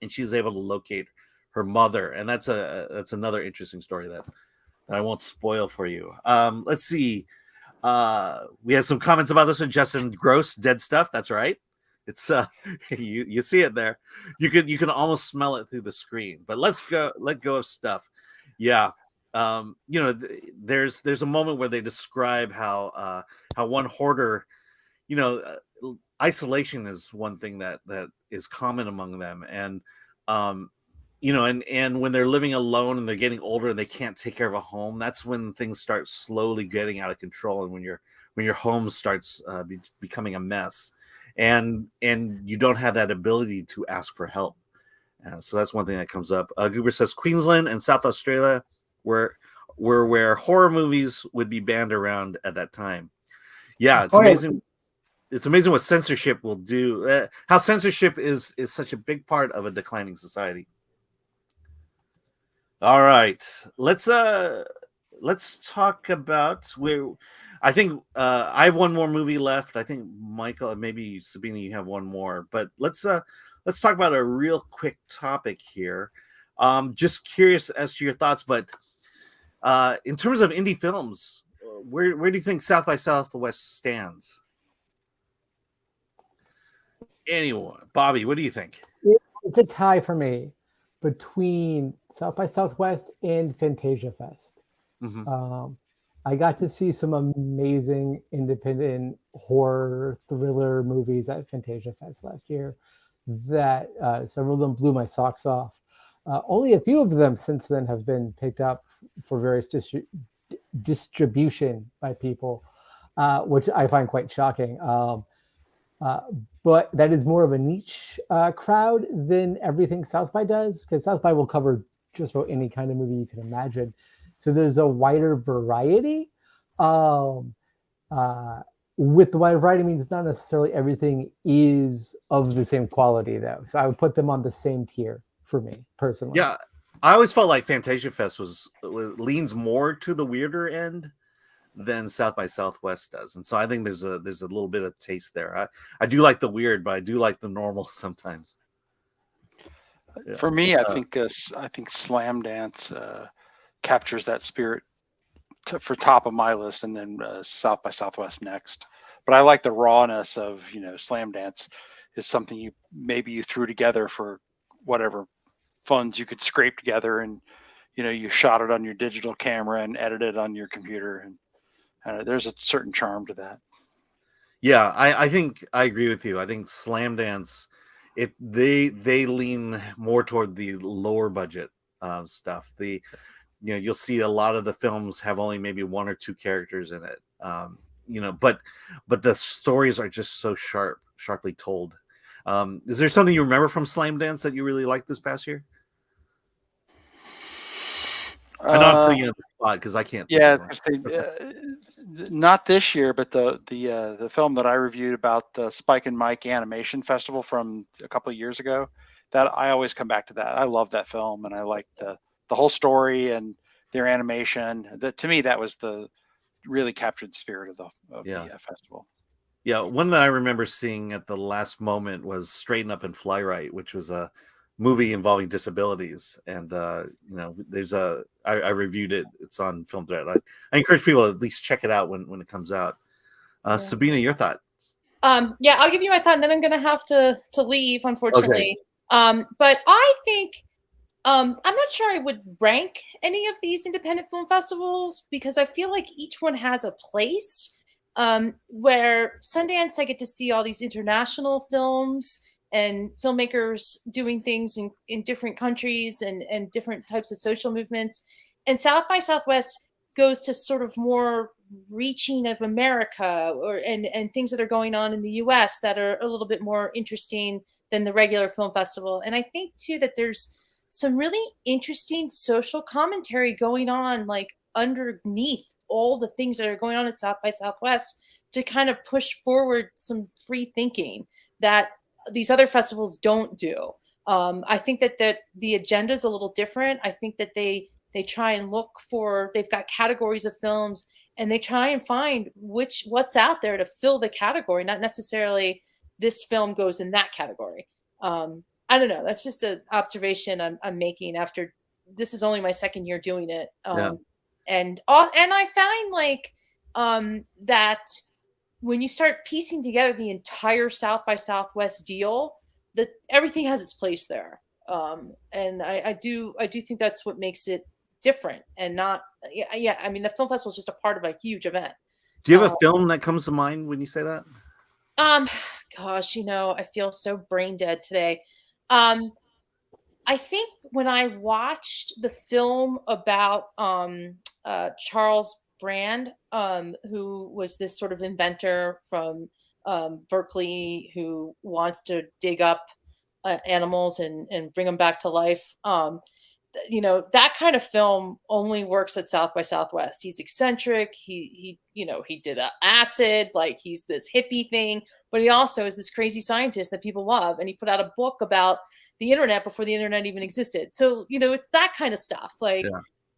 and she's able to locate her mother. And that's another interesting story that I won't spoil for you. Let's see. We have some comments about this one. Justin Gross, Dead Stuff. That's right. It's you see it there. You can almost smell it through the screen. But let go of stuff. Yeah. There's a moment where they describe how one hoarder, isolation is one thing that is common among them. And and when they're living alone and they're getting older and they can't take care of a home, that's when things start slowly getting out of control, and when your home starts becoming a mess, and you don't have that ability to ask for help. So that's one thing that comes up. Goober says Queensland and South Australia were where horror movies would be banned around at that time. Yeah, it's amazing. It's amazing what censorship will do. How censorship is such a big part of a declining society. All right, let's talk about where. I think I have one more movie left. I think Michael, maybe Sabina, you have one more. But let's talk about a real quick topic here. Just curious as to your thoughts, but in terms of indie films, where do you think South by Southwest stands? Anyone? Bobby, what do you think? It's a tie for me between South by Southwest and Fantasia Fest. Mm-hmm. I got to see some amazing independent horror thriller movies at Fantasia Fest last year that several of them blew my socks off. Only a few of them since then have been picked up for various distribution by people, which I find quite shocking. But that is more of a niche crowd than everything South by does, because South by will cover just about any kind of movie you can imagine. So there's a wider variety. With the wider variety means not necessarily everything is of the same quality, though. So I would put them on the same tier for me personally. Yeah, I always felt like Fantasia Fest leans more to the weirder end than South by Southwest does, and so I think there's a little bit of taste there. I do like the weird, but I do like the normal sometimes. Yeah. For me, I think Slam Dance captures that spirit for top of my list, and then South by Southwest next. But I like the rawness of Slam Dance is something you threw together for whatever funds you could scrape together, and you shot it on your digital camera and edited on your computer, and there's a certain charm to that. Yeah, I think I agree with you. I think Slam Dance, they lean more toward the lower budget stuff. You'll see a lot of the films have only maybe one or two characters in it, but the stories are just so sharply told. Is there something you remember from Slamdance that you really liked this past year? I know I'm putting you on the spot because I can't. Yeah, not this year, but the film that I reviewed about the Spike and Mike Animation Festival from a couple of years ago. That I always come back to that. I love that film, and I like the whole story and their animation. That to me, that was really captured the spirit of the festival. Yeah, one that I remember seeing at the last moment was Straighten Up and Fly Right, which was a movie involving disabilities. And there's I reviewed it. It's on Film Thread. I encourage people to at least check it out when it comes out. Sabina, your thoughts? Yeah, I'll give you my thought, and then I'm gonna have to leave, unfortunately. Okay. But I think I'm not sure I would rank any of these independent film festivals because I feel like each one has a place. Where Sundance, I get to see all these international films and filmmakers doing things in different countries and different types of social movements. And South by Southwest goes to sort of more reaching of America and things that are going on in the US that are a little bit more interesting than the regular film festival. And I think too that there's some really interesting social commentary going on, like underneath all the things that are going on at South by Southwest to kind of push forward some free thinking that these other festivals don't do. I think that the agenda is a little different. I think that they try and look for, they've got categories of films and they try and find what's out there to fill the category, not necessarily this film goes in that category. I don't know. That's just an observation I'm making after this is only my second year doing it. And I find like that when you start piecing together the entire South by Southwest deal, that everything has its place there. And I do think that's what makes it different and not. Yeah. I mean, the film festival is just a part of a huge event. Do you have a film that comes to mind when you say that? Gosh, I feel so brain dead today. I think when I watched the film about Charles Brand, who was this sort of inventor from Berkeley who wants to dig up animals and bring them back to life. That kind of film only works at South by Southwest. He's eccentric. He did acid, like he's this hippie thing, but he also is this crazy scientist that people love. And he put out a book about the internet before the internet even existed. So, it's that kind of stuff.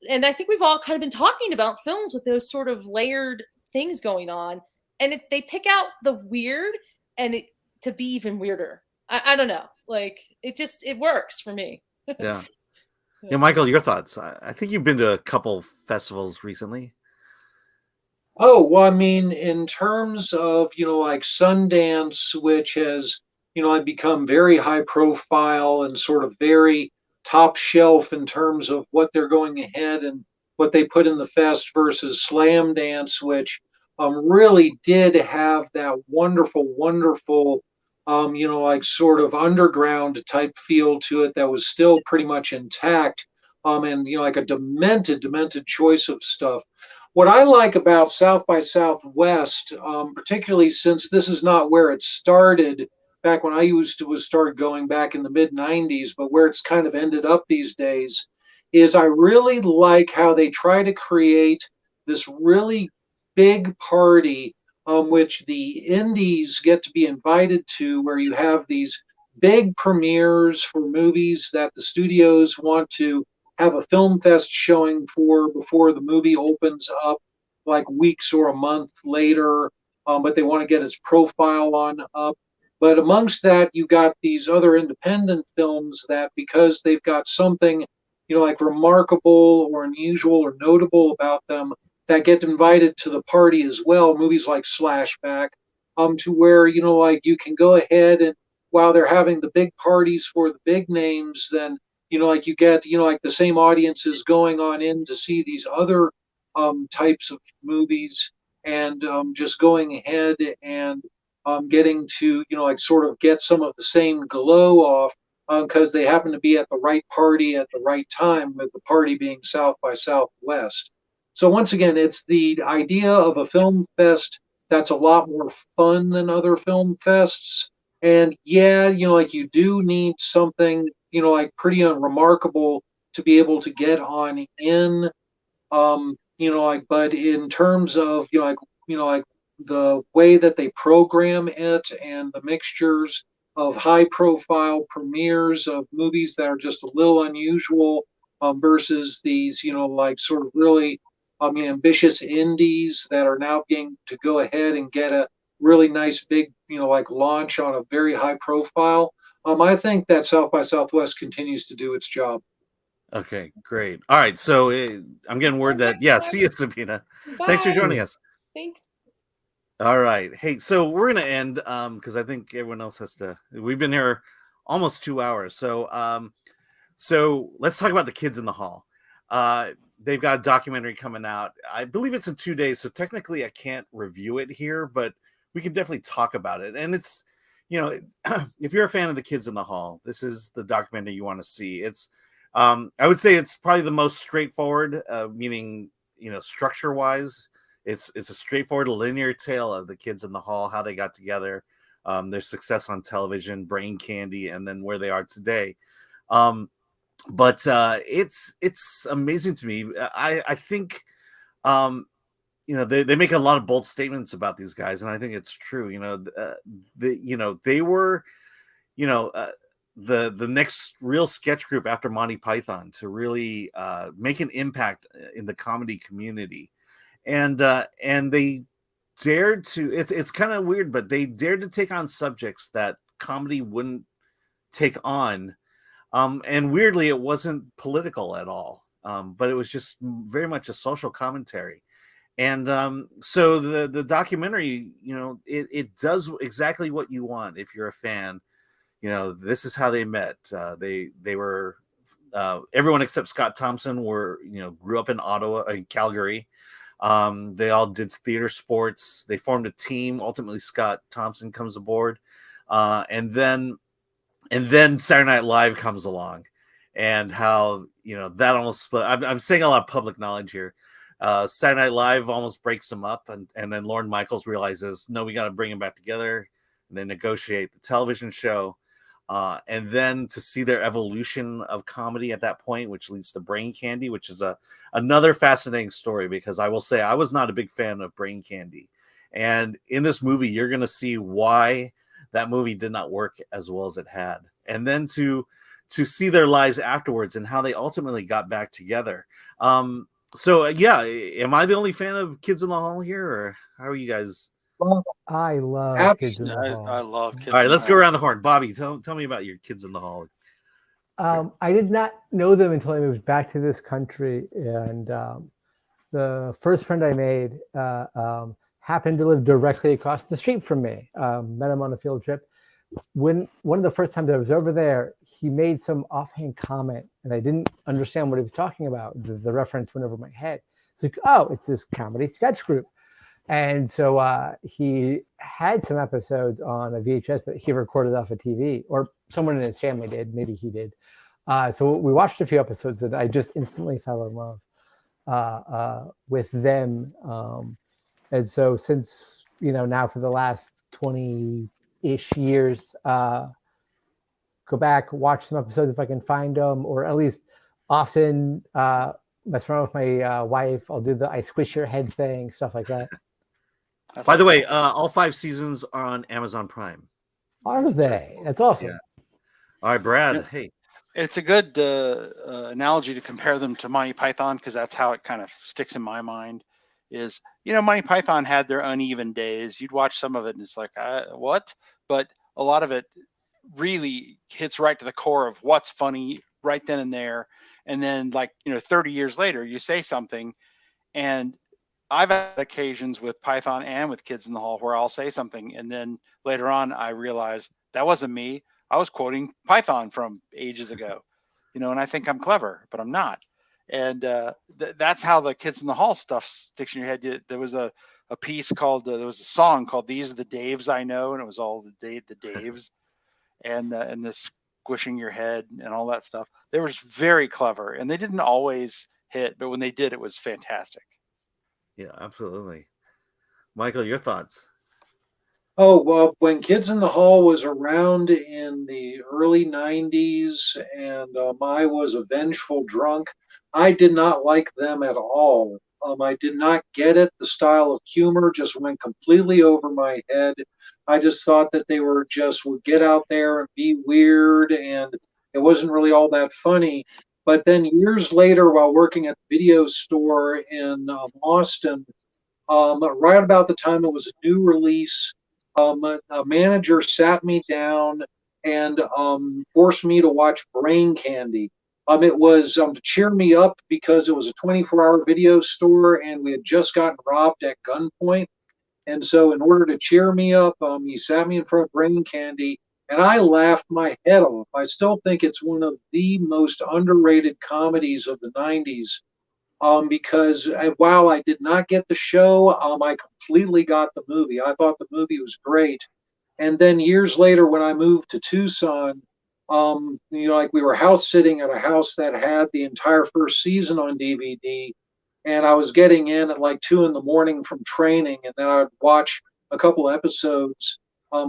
And I think we've all kind of been talking about films with those sort of layered things going on. And they pick out the weird and to be even weirder. I don't know. It works for me. Yeah. Yeah, Michael, your thoughts? I think you've been to a couple festivals recently. Oh, well, I mean, in terms of, like Sundance, which has, become very high profile and sort of very top shelf in terms of what they're going ahead and what they put in the fest versus Slamdance, which really did have that wonderful, like sort of underground type feel to it that was still pretty much intact, and like a demented choice of stuff. What I like about South by Southwest, particularly since this is not where it started back when I started going back in the mid 90s, but where it's kind of ended up these days, is I really like how they try to create this really big party which the indies get to be invited to, where you have these big premieres for movies that the studios want to have a film fest showing for before the movie opens up, like weeks or a month later, but they want to get its profile on up. But amongst that, you got these other independent films that, because they've got something, like remarkable or unusual or notable about them, that get invited to the party as well. Movies like Slashback, to where, like you can go ahead and while they're having the big parties for the big names, then, like you get, like the same audiences going on in to see these other types of movies and just going ahead and getting to, like sort of get some of the same glow off because they happen to be at the right party at the right time, with the party being South by Southwest. So once again, it's the idea of a film fest that's a lot more fun than other film fests. And yeah, like you do need something, like pretty unremarkable to be able to get on in. Like, but in terms of, like the way that they program it and the mixtures of high profile premieres of movies that are just a little unusual versus these, like sort of really ambitious indies that are now being to go ahead and get a really nice big, like launch on a very high profile. I think that South by Southwest continues to do its job. Okay, great. All right, so I'm getting word that see you, Sabina. Thanks for Bye. joining us. Thanks. All right, hey, so we're gonna end because I think everyone else has to. We've been here almost 2 hours, so let's talk about the Kids in the Hall. They've got a documentary coming out. I believe it's in 2 days, so technically I can't review it here, but we can definitely talk about it. And it's, if you're a fan of the Kids in the Hall, this is the documentary you want to see. It's I would say it's probably the most straightforward, meaning, structure wise, it's a straightforward linear tale of the Kids in the Hall, how they got together, their success on television, brain candy, and then where they are today. But it's amazing to me. I think, they make a lot of bold statements about these guys, and I think it's true. They were, the next real sketch group after Monty Python to really make an impact in the comedy community, and they dared to. It's kind of weird, but they dared to take on subjects that comedy wouldn't take on, and weirdly, it wasn't political at all, but it was just very much a social commentary. And so the documentary, it does exactly what you want if you're a fan. This is how they met. They were everyone except Scott Thompson grew up in Ottawa, in Calgary. They all did theater sports. They formed a team. Ultimately, Scott Thompson comes aboard, and then Saturday Night Live comes along, and how that almost split. I'm saying a lot of public knowledge here. Saturday Night Live almost breaks them up, and then Lorne Michaels realizes, no, we got to bring them back together, and they negotiate the television show. And then to see their evolution of comedy at that point, which leads to Brain Candy, which is another fascinating story, because I will say I was not a big fan of Brain Candy. And in this movie, you're going to see why that movie did not work as well as it had. And then to see their lives afterwards and how they ultimately got back together. So, am I the only fan of Kids in the Hall here, or how are you guys? I love Kids in the Hall. I love Kids. All right, let's go around the horn. Bobby, tell me about your Kids in the Hall. I did not know them until I moved back to this country, and the first friend I made happened to live directly across the street from me. Met him on a field trip. When one of the first times I was over there, he made some offhand comment, and I didn't understand what he was talking about. The reference went over my head. It's like, oh, it's this comedy sketch group. And so he had some episodes on a VHS that he recorded off a TV, or someone in his family did. Maybe he did. So we watched a few episodes, and I just instantly fell in love with them. And so since, now for the last 20-ish years, go back, watch some episodes if I can find them, or at least often mess around with my wife. I'll do the I squish your head thing, stuff like that. By the way, all 5 seasons are on Amazon Prime. Are they? That's awesome. Yeah. All right, Brad. Hey, it's a good analogy to compare them to Monty Python, because that's how it kind of sticks in my mind. Is Monty Python had their uneven days. You'd watch some of it and it's like, what? But a lot of it really hits right to the core of what's funny right then and there. And then 30 years later, you say something, and I've had occasions with Python and with Kids in the Hall where I'll say something, and then later on I realize that wasn't me. I was quoting Python from ages ago, and I think I'm clever, but I'm not. And that's how the Kids in the Hall stuff sticks in your head. There was a piece called, there was a song called "These Are the Daves I Know," and it was all the Daves, and this squishing your head and all that stuff. They were very clever, and they didn't always hit, but when they did, it was fantastic. Yeah, absolutely. Michael, your thoughts? Oh, well, when Kids in the Hall was around in the early 90s and I was a vengeful drunk, I did not like them at all. I did not get it. The style of humor just went completely over my head. I just thought that they were just would get out there and be weird, and it wasn't really all that funny. But then years later, while working at the video store in Austin, right about the time it was a new release, a manager sat me down and forced me to watch Brain Candy. It was to cheer me up because it was a 24-hour video store and we had just gotten robbed at gunpoint. And so, in order to cheer me up, he sat me in front of Brain Candy, and I laughed my head off. I still think it's one of the most underrated comedies of the 90s, because while I did not get the show, I completely got the movie. I thought the movie was great. And then years later, when I moved to Tucson, like we were house sitting at a house that had the entire first season on DVD, and I was getting in at like 2 a.m. from training, and then I'd watch a couple episodes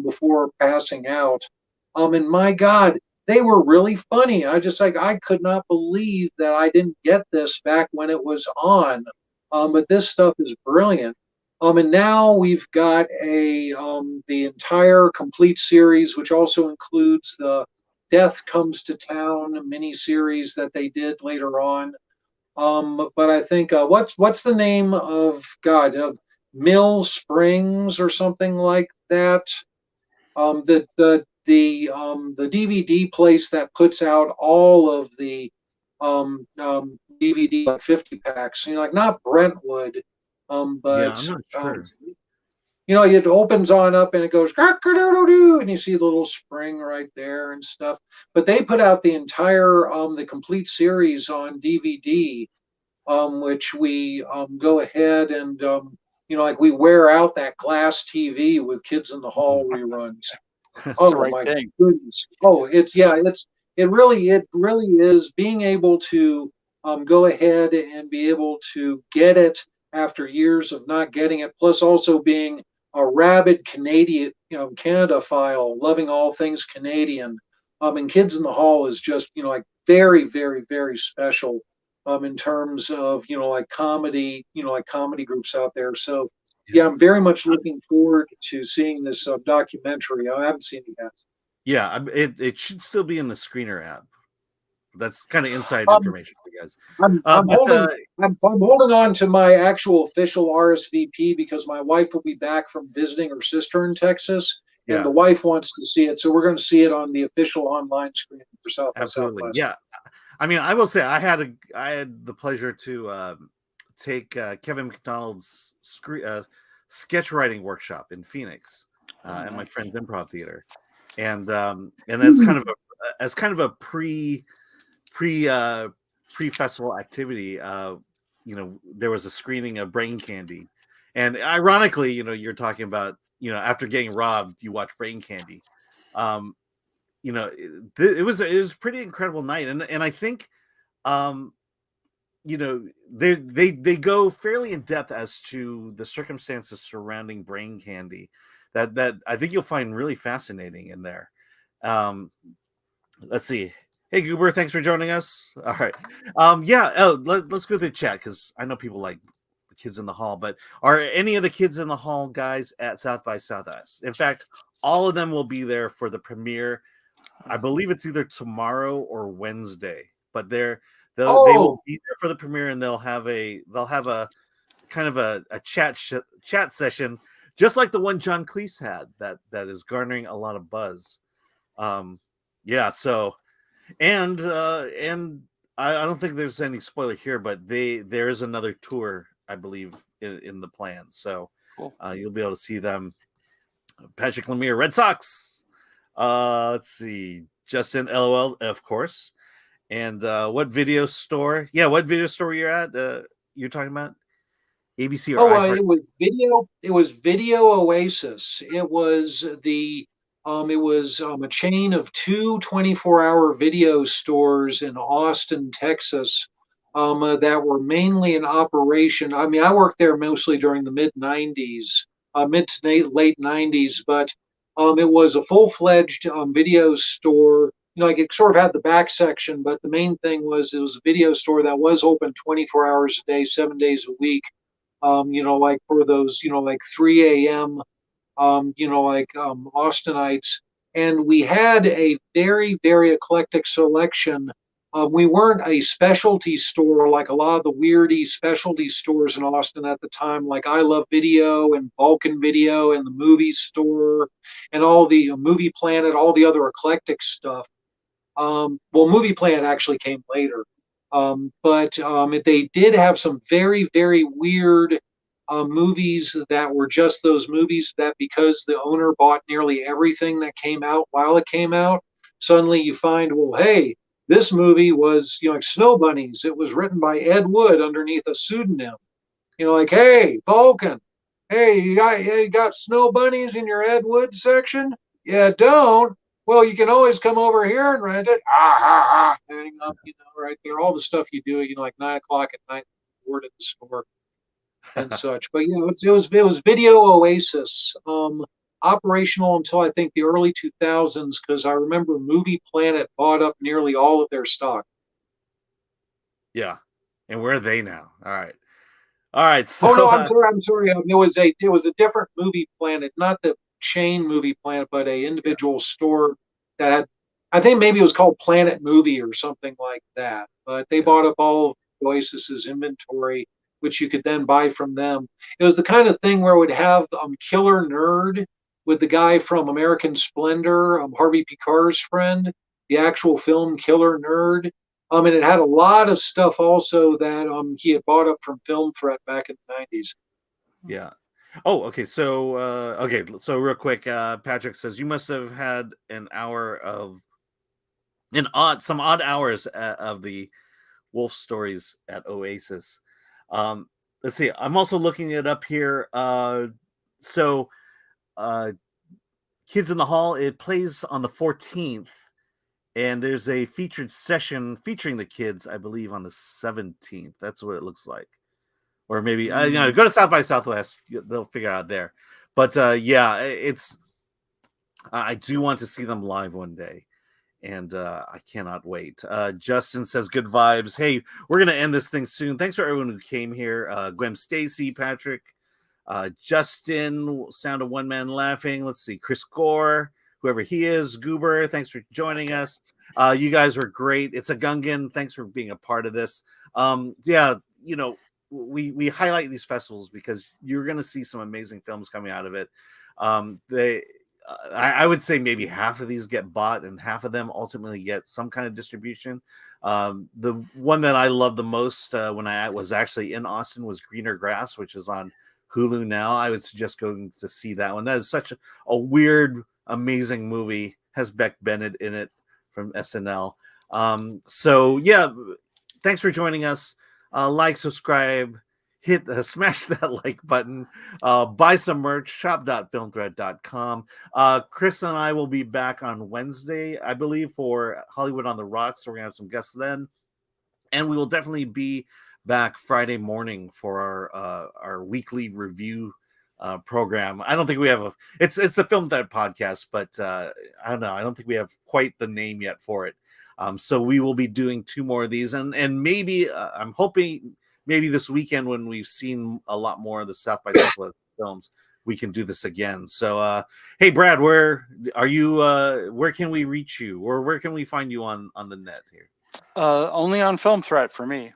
before passing out. And my God, they were really funny. I could not believe that I didn't get this back when it was on. But this stuff is brilliant. And now we've got the entire complete series, which also includes the Death Comes to Town miniseries that they did later on. But I think what's the name of Mill Springs or something like that? The DVD place that puts out all of the DVD like 50 packs, like not Brentwood, Yeah, but I'm not sure. it opens on up and it goes and you see the little spring right there and stuff. But they put out the entire the complete series on DVD, which we go ahead and like we wear out that glass TV with Kids in the Hall reruns. That's Oh the right my thing. goodness! Oh, it really is being able to go ahead and be able to get it after years of not getting it, plus also being a rabid Canadian, Canada-phile, loving all things Canadian. And Kids in the Hall is just like very, very, very special in terms of like comedy, like comedy groups out there. So yeah, I'm very much looking forward to seeing this documentary. I haven't seen it yet. Yeah, it should still be in the Screener app. That's kind of inside Um, information for you guys. I'm holding on to my actual official RSVP because my wife will be back from visiting her sister in Texas, and Yeah. the wife wants to see it, so we're going to see it on the official online screen for South by Absolutely. Southwest. Yeah. I mean, I will say I had the pleasure to take Kevin McDonald's sketch writing workshop in Phoenix at my friend's improv theater, and as kind of a pre-festival activity, there was a screening of Brain Candy, and ironically, you're talking about after getting robbed, you watch Brain Candy. It was a pretty incredible night, and I think they go fairly in depth as to the circumstances surrounding Brain Candy that I think you'll find really fascinating in there. Let's see. Hey Goober, thanks for joining us. All right. Let's go through the chat because I know people like the Kids in the Hall, but are any of the Kids in the Hall guys at South by Southwest? In fact, all of them will be there for the premiere. I believe it's either tomorrow or Wednesday, but they will be there for the premiere, and they'll have a kind of a chat session, just like the one John Cleese had that is garnering a lot of buzz. So, and I don't think there's any spoiler here, but there is another tour, I believe, in the plan. So cool. You'll be able to see them. Patrick Lemire, Red Sox. Let's see. Justin, LOL, of course. And what video store? Yeah, what video store you're at? You're talking about ABC or iHeart? It was video. It was Video Oasis. It was a chain of 2 24-hour video stores in Austin, Texas, that were mainly in operation. I mean, I worked there mostly during the mid-90s. mid to late 90s, but it was a full-fledged video store. Like it sort of had the back section, but the main thing was it was a video store that was open 24 hours a day, 7 days a week. Like for those, like 3 a.m., Austinites. And we had a very, very eclectic selection. We weren't a specialty store like a lot of the weirdy specialty stores in Austin at the time, like I Love Video and Vulcan Video and the Movie Store and all the Movie Planet, all the other eclectic stuff. Movie Planet actually came later. But they did have some very, very weird movies that were just those movies that because the owner bought nearly everything that came out while it came out, suddenly you find, well, hey, this movie was, like Snow Bunnies. It was written by Ed Wood underneath a pseudonym. Like, hey, Vulcan, hey, you got Snow Bunnies in your Ed Wood section? Yeah, don't. Well, you can always come over here and rent it. Hang up, right there. All the stuff you do, like 9 o'clock at night, bored at the store and such. But it was Video Oasis, operational until I think the early 2000s, because I remember Movie Planet bought up nearly all of their stock. Yeah, and where are they now? All right. So, I'm sorry. It was a different Movie Planet, not the chain Movie Planet, but a individual store that had, I think maybe it was called Planet Movie or something like that. But they bought up all of Oasis's inventory, which you could then buy from them. It was the kind of thing where it would have Killer Nerd with the guy from American Splendor, Harvey Picar's friend, the actual film Killer Nerd. And it had a lot of stuff also that he had bought up from Film Threat back in the 90s. Yeah. Oh, okay. So, So real quick, Patrick says you must have had some odd hours of the wolf stories at Oasis. Let's see. I'm also looking it up here. Kids in the Hall, it plays on the 14th, and there's a featured session featuring the kids, I believe, on the 17th. That's what it looks like. Or maybe go to South by Southwest. They'll figure it out there. But it's. I do want to see them live one day, and I cannot wait. Justin says, "Good vibes." Hey, we're gonna end this thing soon. Thanks for everyone who came here. Gwen, Stacy, Patrick, Justin, Sound of One Man Laughing. Let's see, Chris Gore, whoever he is, Goober. Thanks for joining us. You guys were great. It's a Gungan. Thanks for being a part of this. We highlight these festivals because you're going to see some amazing films coming out of it. I would say maybe half of these get bought and half of them ultimately get some kind of distribution. The one that I love the most when I was actually in Austin was Greener Grass, which is on Hulu now. I would suggest going to see that one. That is such a weird, amazing movie. Has Beck Bennett in it from SNL. Thanks for joining us. Like, subscribe, smash that like button, buy some merch, shop.filmthread.com. Chris and I will be back on Wednesday, I believe, for Hollywood on the Rocks. So we're gonna have some guests then, and we will definitely be back Friday morning for our weekly review program. I don't think we have it's the Film Thread podcast, but I don't know. I don't think we have quite the name yet for it. So we will be doing 2 more of these, and maybe I'm hoping maybe this weekend when we've seen a lot more of the South by Southwest films, we can do this again. So, hey, Brad, where are you? Where can we reach you, or where can we find you on the net here? Only on Film Threat for me.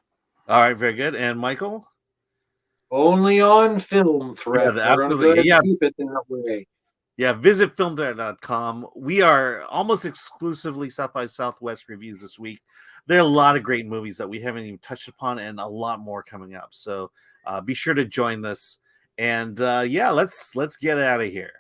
All right, very good. And Michael? Only on Film Threat. Yeah, absolutely. Keep it that way. Yeah, visit filmthread.com. We are almost exclusively South by Southwest reviews this week. There are a lot of great movies that we haven't even touched upon, and a lot more coming up. So be sure to join this. And let's get out of here.